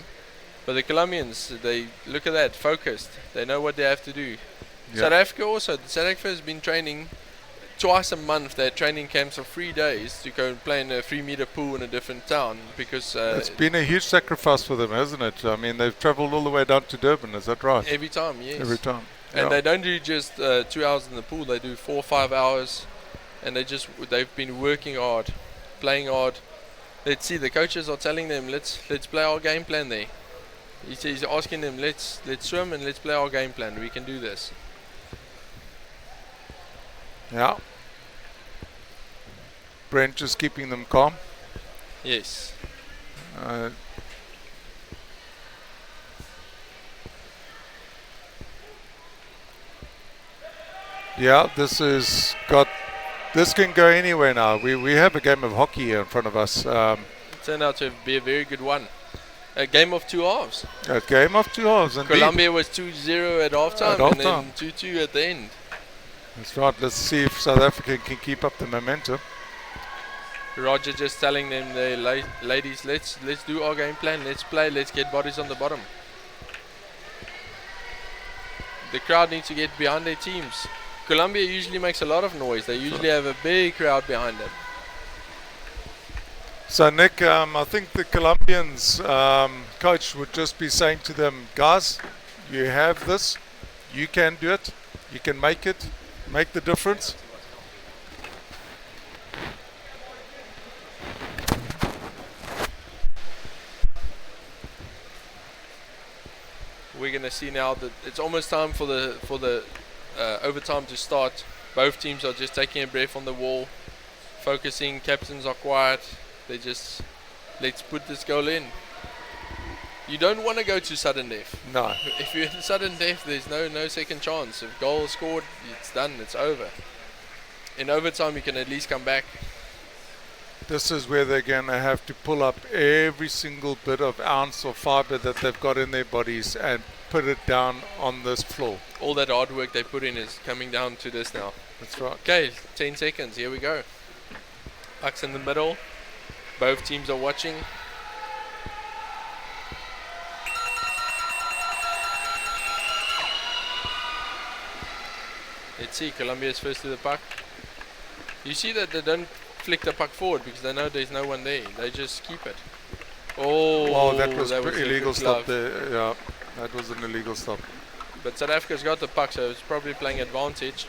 but the Colombians, they look at that, focused. They know what they have to do. Yeah. South Africa also. South Africa has been training twice a month. They're training camps of 3 days to go and play in a 3-meter pool in a different town because It's been a huge sacrifice for them, hasn't it? I mean, they've travelled all the way down to Durban, is that right? every time, yes. Every time. And Yeah. they don't do just 2 hours in the pool. They do 4 or 5 hours, and they've been working hard, playing hard. Let's see. The coaches are telling them, let's play our game plan there. He's asking them, let's swim and let's play our game plan. We can do this. Yeah. Brent just keeping them calm. Yes. Yeah, this can go anywhere now. We have a game of hockey here in front of us. It turned out to be a very good one. A game of 2 halves. A game of 2 halves, indeed. Colombia was 2-0 at halftime, and then 2-2 at the end. That's right. Let's see if South Africa can keep up the momentum. Roger just telling them, ladies, let's do our game plan. Let's play. Let's get bodies on the bottom. The crowd needs to get behind their teams. Colombia usually makes a lot of noise. They usually have a big crowd behind them. So, Nick, I think the Colombians coach would just be saying to them, guys, you have this. You can do it. You can make it. Make the difference. We're going to see now that it's almost time for the overtime to start. Both teams are just taking a breath on the wall, focusing. Captains are quiet. They just, let's put this goal in. You don't want to go to sudden death. No. If you're in sudden death, there's no second chance. If goal is scored, it's done. It's over. In overtime, you can at least come back. This is where they're going to have to pull up every single bit of ounce of fiber that they've got in their bodies and put it down on this floor. All that hard work they put in is coming down to this now. That's right. Okay, 10 seconds. Here we go. Puck's in the middle. Both teams are watching. Let's see, Colombia's first to the puck. You see that they don't flick the puck forward because they know there's no one there. They just keep it. Oh, that was illegal stop glove. there. Yeah, that was an illegal stop. But South Africa's got the puck, so it's probably playing advantage.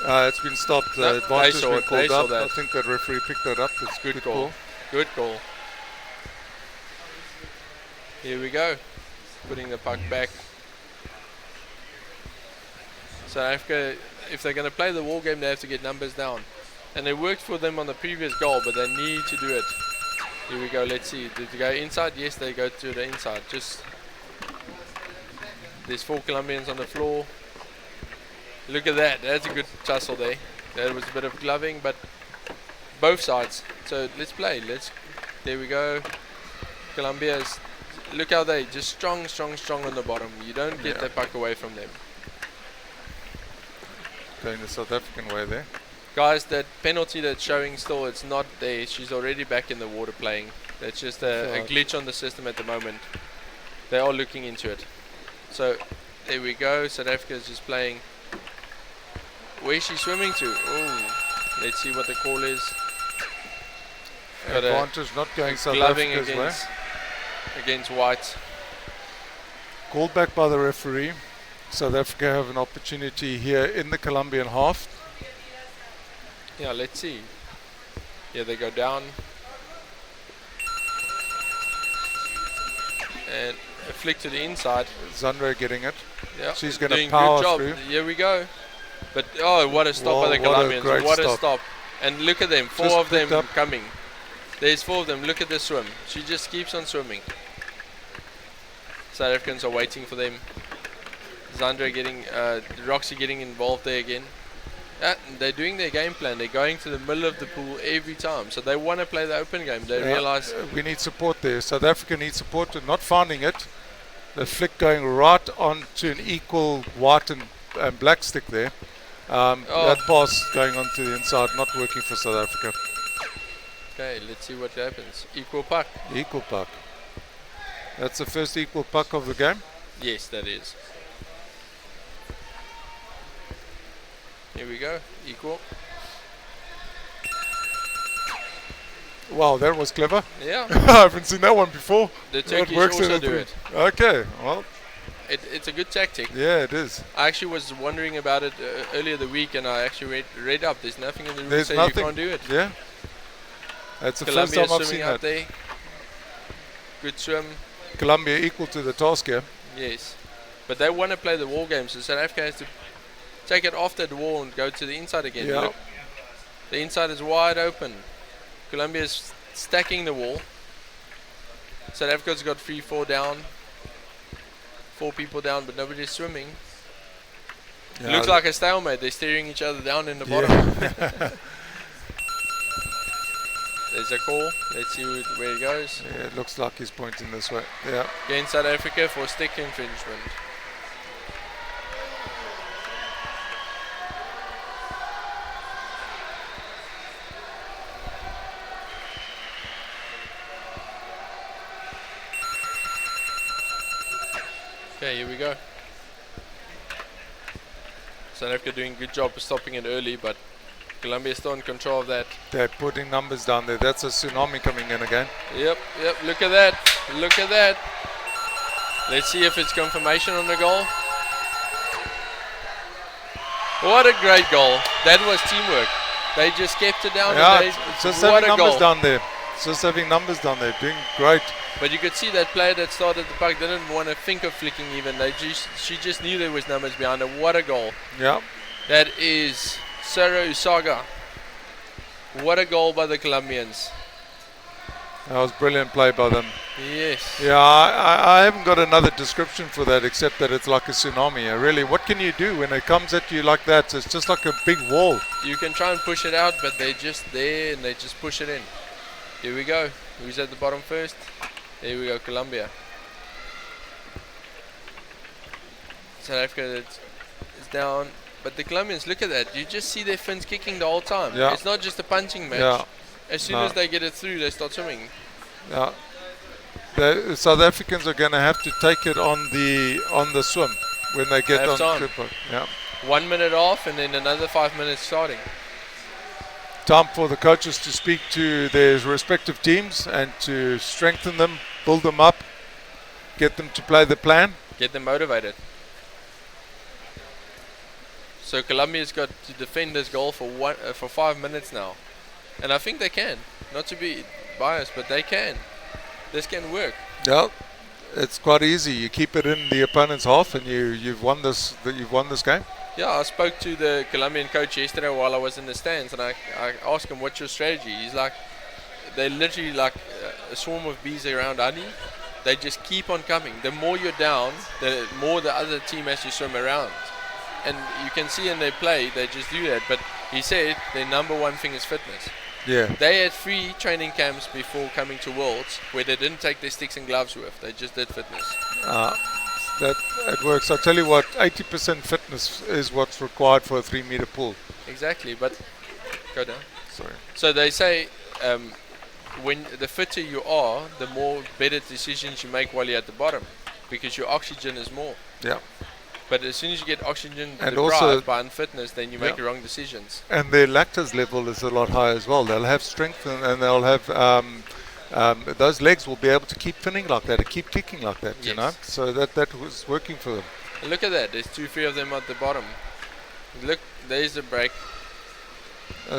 It's been stopped. No, Advantage they saw been it, they called saw up. that. I think that referee picked that up. It's Good goal. Good goal. Here we go. Putting the puck back. South Africa, if they're going to play the wall game, they have to get numbers down. And it worked for them on the previous goal, but they need to do it. Here we go. Let's see. Did they go inside? Yes, they go to the inside. Just there's 4 Colombians on the floor. Look at that. That's a good tussle there. There was a bit of gloving, but both sides. So let's play. There we go. Colombia's. Look how they just strong on the bottom. You don't get the puck away from them. Going the South African way there. Guys, that penalty that's showing still, it's not there. She's already back in the water playing. That's just a glitch on the system at the moment. They are looking into it. So there we go. South Africa is just playing. Where's she swimming to? Oh, let's see what the call is. Got Advantage not going South gloving Africa's way. against White. Called back by the referee. South Africa have an opportunity here in the Colombian half. Yeah, let's see. Yeah, they go down. And a flick to the inside. Zandra getting it. Yeah, She's going to doing power good job. through. Here we go. But oh, what a stop by the What a Colombians! great What a stop. stop! And look at them, 4 Just of them picked up. coming. There's 4 of them. Look at the swim. She just keeps on swimming. South Africans are waiting for them. Zandra getting, Roxy getting involved there again. They're doing their game plan. They're going to the middle of the pool every time. So they want to play the open game. They realize we need support there. South Africa needs support and not finding it. The flick going right on to an equal white and black stick there. That pass going on to the inside, not working for South Africa. Okay, let's see what happens. Equal puck. Equal puck. That's the first equal puck of the game. Yes, that is. Here we go. Equal. Wow, that was clever. Yeah. I haven't seen that one before. The That Turkish works also in do it. Okay, well, It's a good tactic. yeah, it is. I actually was wondering about it earlier the week, and I actually read up. There's nothing in the rules There's saying nothing. you can't do it. Yeah. That's the Colombia first time I've swimming seen out that. there. Good swim. Colombia equal to the task here. Yes. But they want to play the wall game, so South Africa has to take it off that wall and go to the inside again. Yeah. Look, the inside is wide open. Colombia is stacking the wall. South Africa's got 3-4 down. 4 people down, but nobody's swimming. Yeah, Looks like a stalemate. They're staring each other down in the bottom. Yeah. There's a call. Let's see where it goes. Yeah, it looks like he's pointing this way. Yeah. Against South Africa for stick infringement. Okay, here we go. South Africa doing a good job of stopping it early, but Colombia still in control of that. They're putting numbers down there. That's a tsunami coming in again. Yep, look at that. Look at that. Let's see if it's confirmation on the goal. What a great goal. That was teamwork. They just kept it down. Yeah, and it's just what having a numbers goal. down there. It's just having numbers down there. Doing great. But you could see that player that started the puck didn't want to think of flicking even. She just knew there was numbers behind her. What a goal. Yeah. That is Sarah Usaga. What a goal by the Colombians. That was brilliant play by them. Yes. Yeah, I haven't got another description for that except that it's like a tsunami. Really, what can you do when it comes at you like that? It's just like a big wall. You can try and push it out, but they're just there and they just push it in. Here we go. Who's at the bottom first? There we go, Colombia. South Africa is down. But the Colombians, look at that. You just see their fins kicking the whole time. Yeah. It's not just a punching match. Yeah. As soon as they get it through, they start swimming. Yeah. The South Africans are going to have to take it on the swim when they get Half on time. the Yeah. 1 minute off and then another 5 minutes starting. Time for the coaches to speak to their respective teams and to strengthen them, build them up, get them to play the plan. Get them motivated. So Colombia's got to defend this goal for 5 minutes now. And I think they can. Not to be biased, but they can. This can work. Yeah, it's quite easy. You keep it in the opponent's half, and you've won this. You've won this game. Yeah, I spoke to the Colombian coach yesterday while I was in the stands, and I asked him, "What's your strategy?" He's like, "They're literally like a swarm of bees around honey. They just keep on coming. The more you're down, the more the other team has to swim around." And you can see in their play, they just do that. But he said their number one thing is fitness. Yeah. They had 3 training camps before coming to Worlds where they didn't take their sticks and gloves with. They just did fitness. That it works. I tell you what, 80% fitness is what's required for a 3-meter pool. Exactly, but go down. Sorry. So they say when the fitter you are, the more better decisions you make while you're at the bottom because your oxygen is more. Yeah. But as soon as you get oxygen And deprived also by unfitness, then you make the wrong decisions. And their lactose level is a lot higher as well. They'll have strength and they'll have those legs will be able to keep finning like that, and keep kicking like that. You know, so that was working for them. And look at that. There's 2-3 of them at the bottom. Look, there's the break.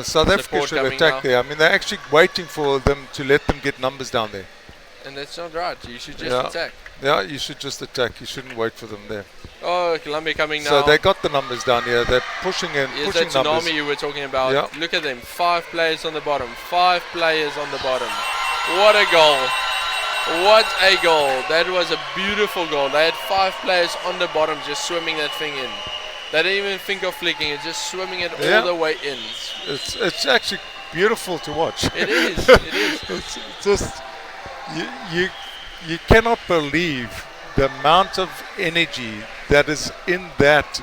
South Africa should attack there. I mean, they're actually waiting for them to let them get numbers down there. And that's not right. You should just attack. Yeah, you should just attack. You shouldn't wait for them there. Oh, Colombia coming now. So they got the numbers down here. They're pushing in, pushing that numbers. tsunami you were talking about. Yeah. Look at them. 5 players on the bottom. 5 players on the bottom. What a goal. What a goal. That was a beautiful goal. They had 5 players on the bottom just swimming that thing in. They didn't even think of flicking it, just swimming it all the way in. It's actually beautiful to watch. It is. It is. It's just you cannot believe the amount of energy that is in that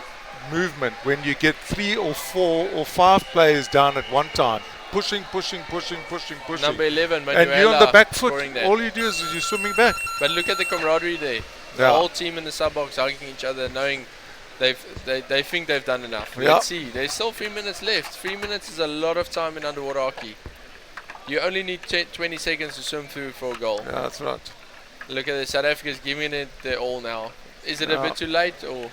movement when you get 3 or 4 or 5 players down at one time. Pushing. Number 11, And you're on the Manuela, back foot. scoring that. All you do is you're swimming back. But look at the camaraderie there. The Yeah. whole team in the sub box hugging each other, knowing they think they've done enough. Yeah. Let's see. There's still 3 minutes left. 3 minutes is a lot of time in underwater hockey. You only need 20 seconds to swim through for a goal. Yeah, that's right. Look at this. South Africa's giving it their all now. Is it a Yeah. bit too late, or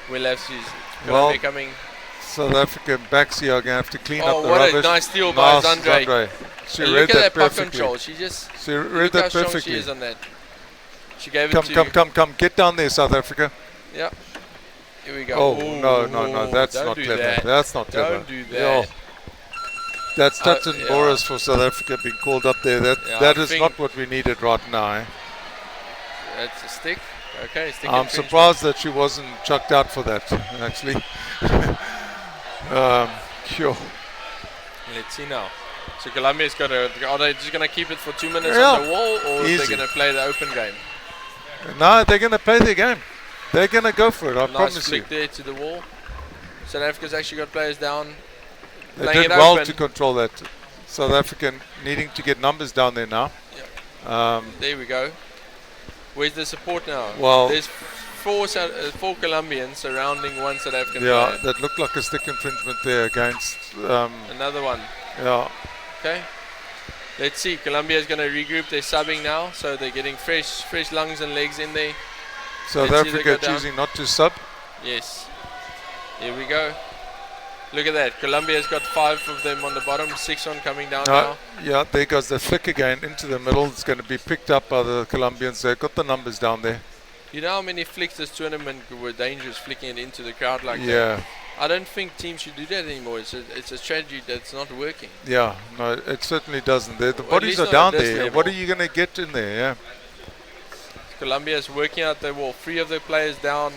we'll have to? Well, Colombia coming. South African backs here are going to have to clean Oh, up the what a rubbish. nice steal by Nice, Zandre. She And read look at that puck perfectly. control. She just She read look how that strong she perfectly. is on that. She gave it Come. Get down there, South Africa. Yeah. Here we go. Oh, Ooh, no. That's don't not do clever. that. That's not clever. Don't do that. Yeah. That's touch and yeah. Boris for South Africa being called up there. Yeah, That I is think not what we needed right now. Eh? That's a stick. Okay, stick. I'm infringement. surprised that she wasn't chucked out for that, actually. Sure. Let's see now. So Colombia's got to. Are they just going to keep it for 2 minutes Yeah. on the wall, or are they Easy. going to play the open game? No, they're going to play their game. They're going to go for it, I Nice promise you. flick there to the wall. South Africa's actually got players down. They playing did it well open. to control that. South African needing to get numbers down there now. There we go. Where's the support now? Well- There's four Colombians surrounding one South African Yeah, player. that looked like a stick infringement there against. Another one. Yeah, Okay. Let's see. Colombia's going to regroup. They're subbing now, so they're getting fresh lungs and legs in there. South Let's see they Africa go down. choosing not to sub. Yes. Here we go. Look at that. Colombia's got 5 of them on the bottom, 6 on coming down now. Yeah, there goes the flick again into the middle. It's going to be picked up by the Colombians. They've got the numbers down there. You know how many flicks this tournament were dangerous, flicking it into the crowd like that? Yeah, I don't think teams should do that anymore. It's a strategy that's not working. yeah. No, it certainly doesn't. The Well, at bodies least are not down at this there. level. What are you going to get in there? Yeah. Colombia's working out the wall. 3 of the players down,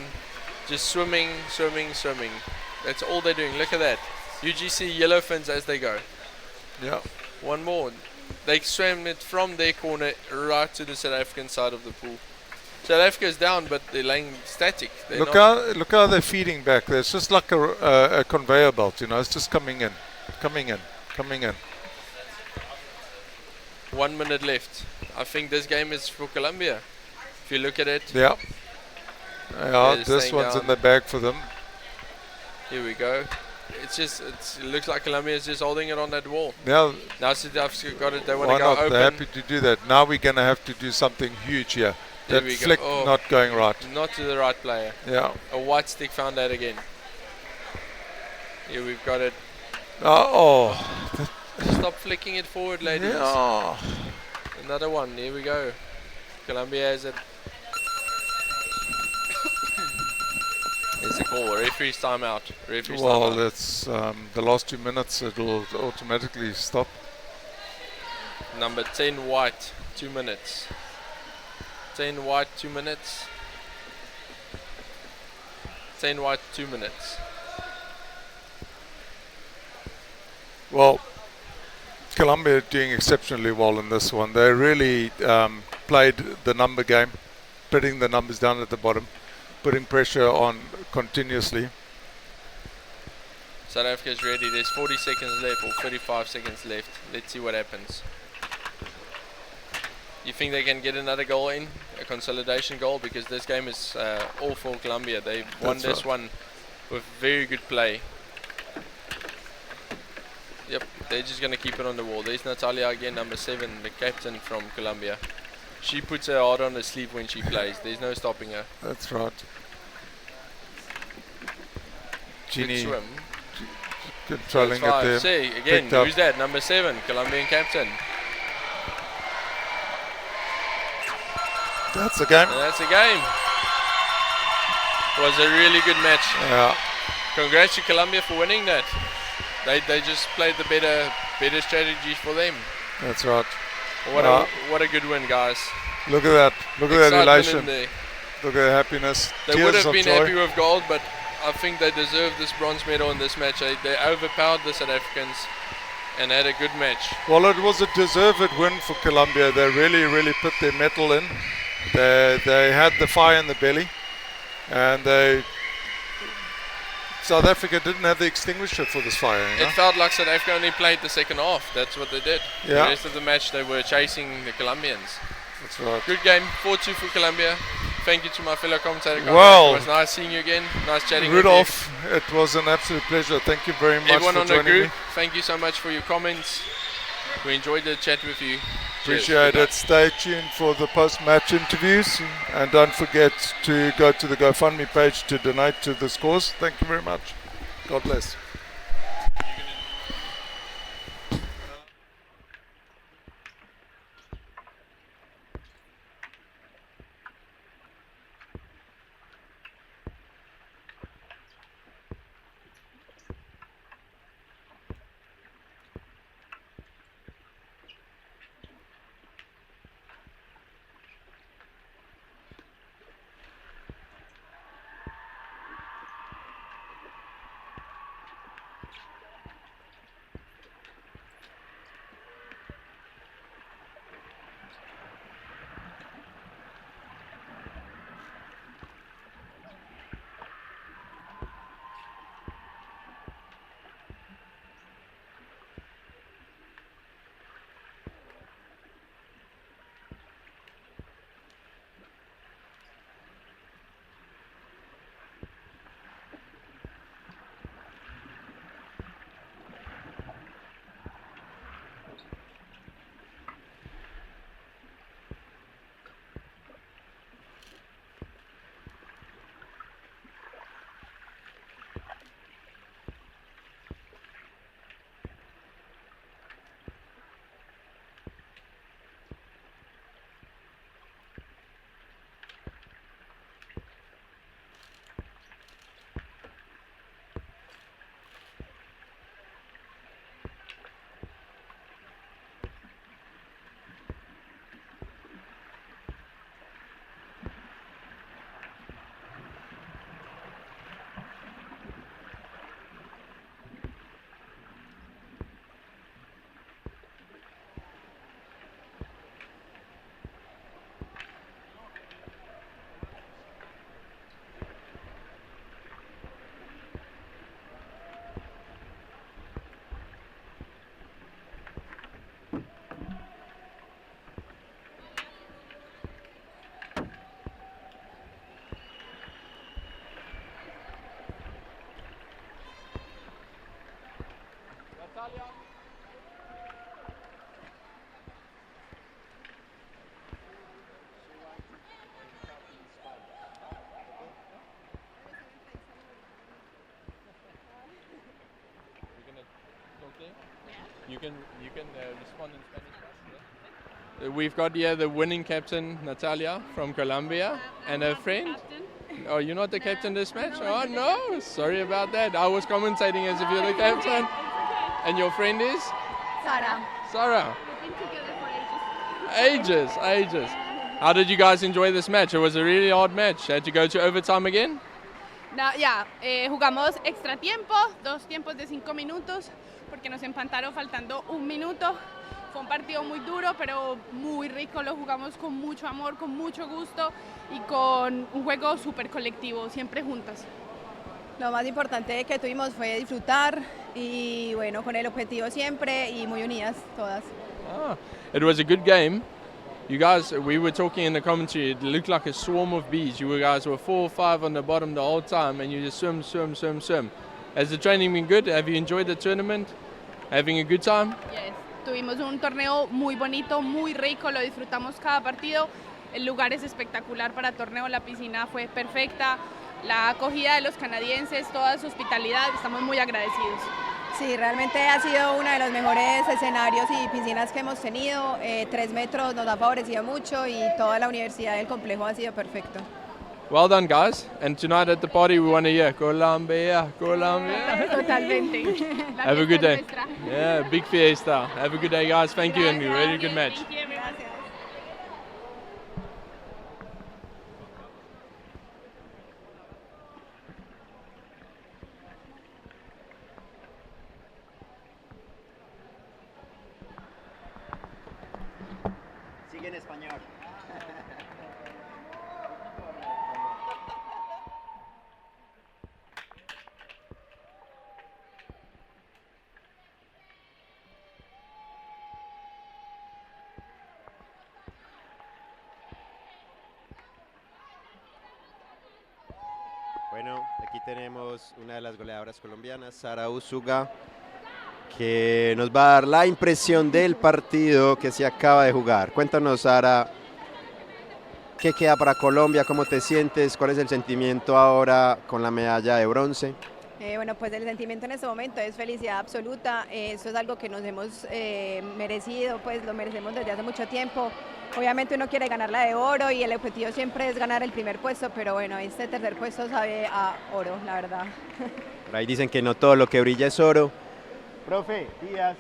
just swimming. That's all they're doing. Look at that. UGC yellow fins as they go. Yeah. One more. They swam it from their corner right to the South African side of the pool. South Africa's down, but they're laying static. They're Look not how they're feeding back there. It's just like a conveyor belt, you know. It's just coming in. 1 minute left. I think this game is for Colombia. If you look at it, Yeah. Yeah, They're this staying one's down. in the bag for them. here we go. It looks like Colombia is just holding it on that wall. Now, Now South got it. They want why to go not? open. They're happy to do that. Now we're going to have to do something huge here. There That we go. flick Oh. not going right. Not to the right player. Yeah. A white stick found that again. Here we've got it. Stop flicking it forward, ladies. Yeah. Another one. Here we go. Colombia has it. There's the call. Referee's timeout. Referee's Well, timeout. it's the last 2 minutes. It'll automatically stop. Number 10 white. 2 minutes. 10 white. 2 minutes. 10 white. 2 minutes. Well, Colombia are doing exceptionally well in this one. They really played the number game, putting the numbers down at the bottom, putting pressure on continuously. South Africa's ready. There's 40 seconds left or 35 seconds left. Let's see what happens. You think they can get another goal in? A consolidation goal? Because this game is all for Colombia. They won That's this one with very good play. Yep, they're just going to keep it on the wall. There's Natalia again, number 7, the captain from Colombia. She puts her heart on her sleeve when she plays. There's no stopping her. That's right. Good Genie swim. controlling That's it 5. there. See, again, Picked up. who's that? Number 7, Colombian captain. That's the game. And that's the game. Was a really good match. Yeah. Congrats to Colombia for winning that. They just played the better strategies for them. That's right. What a good win, guys. Look at that. Look at that Excitement in elation. there. Look at the happiness. They Tears would have of been joy. happy with gold, but I think they deserve this bronze medal in this match. They overpowered the South Africans and had a good match. Well, it was a deserved win for Colombia. They really put their mettle in. They had the fire in the belly, and they South Africa didn't have the extinguisher for this fire. You know? It felt like South Africa only played the second half. That's what they did. Yeah. The rest of the match they were chasing the Colombians. That's right. Good game, 4-2 for Colombia. Thank you to my fellow commentator. Well, it was nice seeing you again. Nice chatting Rudolph, with you. it was an absolute pleasure. Thank you very much Everyone for on the joining group, me. thank you so much for your comments. We enjoyed the chat with you. Appreciate it. Stay tuned for the post-match interviews, and don't forget to go to the GoFundMe page to donate to this cause. Thank you very much. God bless. You can respond in Spanish. We've got here the winning captain Natalia from Colombia and her friend. Oh, you're not the captain this match? Oh no, sorry about that. I was commentating as if you're the captain. And your friend is? Sarah. Sarah. We've been together for Ages. How did you guys enjoy this match? It was a really hard match. Had to go to overtime again? No, ya, jugamos extra tiempo, 2 tiempos de 5 minutos, porque nos empataron faltando 1 minuto. Fue un partido muy duro, pero muy rico. Lo jugamos con mucho amor, con mucho gusto y con un juego súper colectivo, siempre juntas. Lo más importante que tuvimos fue disfrutar y bueno, con el objetivo siempre y muy unidas todas. It was a good game. You guys, we were talking in the commentary, it looked like a swarm of bees. You guys were 4 or 5 on the bottom the whole time and you just swim. Has the training been good? Have you enjoyed the tournament? Having a good time? Yes. Tuvimos un torneo muy bonito, muy rico, lo disfrutamos cada partido. El lugar es espectacular para torneo, la piscina fue perfecta, la acogida de los canadienses, toda su hospitalidad, estamos muy agradecidos. Sí, realmente ha sido uno de los mejores escenarios y piscinas que hemos tenido. 3 metros nos ha favorecido mucho y toda la universidad del complejo ha sido perfecto. Well done, guys. And tonight at the party we want to hear Colombia. Totalmente. Have a good day. Yeah, big fiesta. Have a good day, guys. Thank you and a very good match. Sigue en español. Bueno, aquí tenemos una de las goleadoras colombianas, Sara Usuga, que nos va a dar la impresión del partido que se acaba de jugar. Cuéntanos, Sara, ¿qué queda para Colombia? ¿Cómo te sientes? ¿Cuál es el sentimiento ahora con la medalla de bronce? Bueno, pues el sentimiento en este momento es felicidad absoluta. Esto es algo que nos hemos merecido, pues lo merecemos desde hace mucho tiempo. Obviamente uno quiere ganar la de oro y el objetivo siempre es ganar el primer puesto, pero bueno, este tercer puesto sabe a oro, la verdad. Por ahí dicen que no todo lo que brilla es oro. Profe Díaz.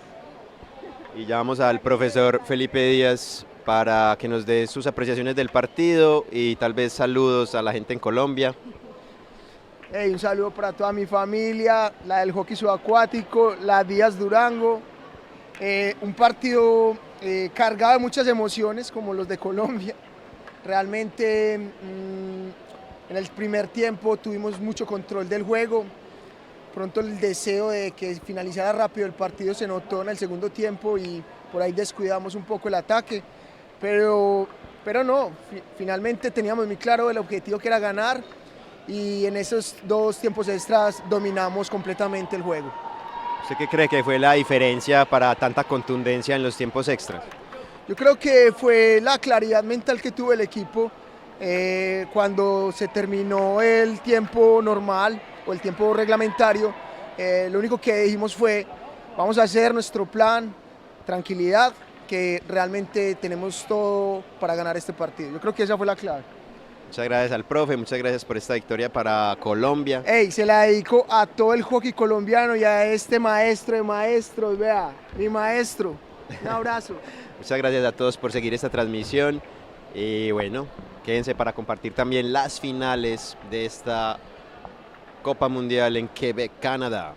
Y ya vamos al profesor Felipe Díaz para que nos dé sus apreciaciones del partido y tal vez saludos a la gente en Colombia. Hey, un saludo para toda mi familia, la del hockey subacuático, la Díaz Durango. Un partido cargado de muchas emociones como los de Colombia. Realmente en el primer tiempo tuvimos mucho control del juego. Pronto el deseo de que finalizara rápido el partido se notó en el segundo tiempo y por ahí descuidamos un poco el ataque. Pero no, finalmente teníamos muy claro el objetivo que era ganar. Y en esos 2 tiempos extras dominamos completamente el juego. ¿Usted qué cree que fue la diferencia para tanta contundencia en los tiempos extras? Yo creo que fue la claridad mental que tuvo el equipo cuando se terminó el tiempo normal o el tiempo reglamentario. Lo único que dijimos fue, vamos a hacer nuestro plan, tranquilidad, que realmente tenemos todo para ganar este partido. Yo creo que esa fue la clave. Muchas gracias al profe, muchas gracias por esta victoria para Colombia. Hey, se la dedico a todo el hockey colombiano y a este maestro de maestros, vea, mi maestro. Un abrazo. Muchas gracias a todos por seguir esta transmisión y bueno, quédense para compartir también las finales de esta Copa Mundial en Quebec, Canadá.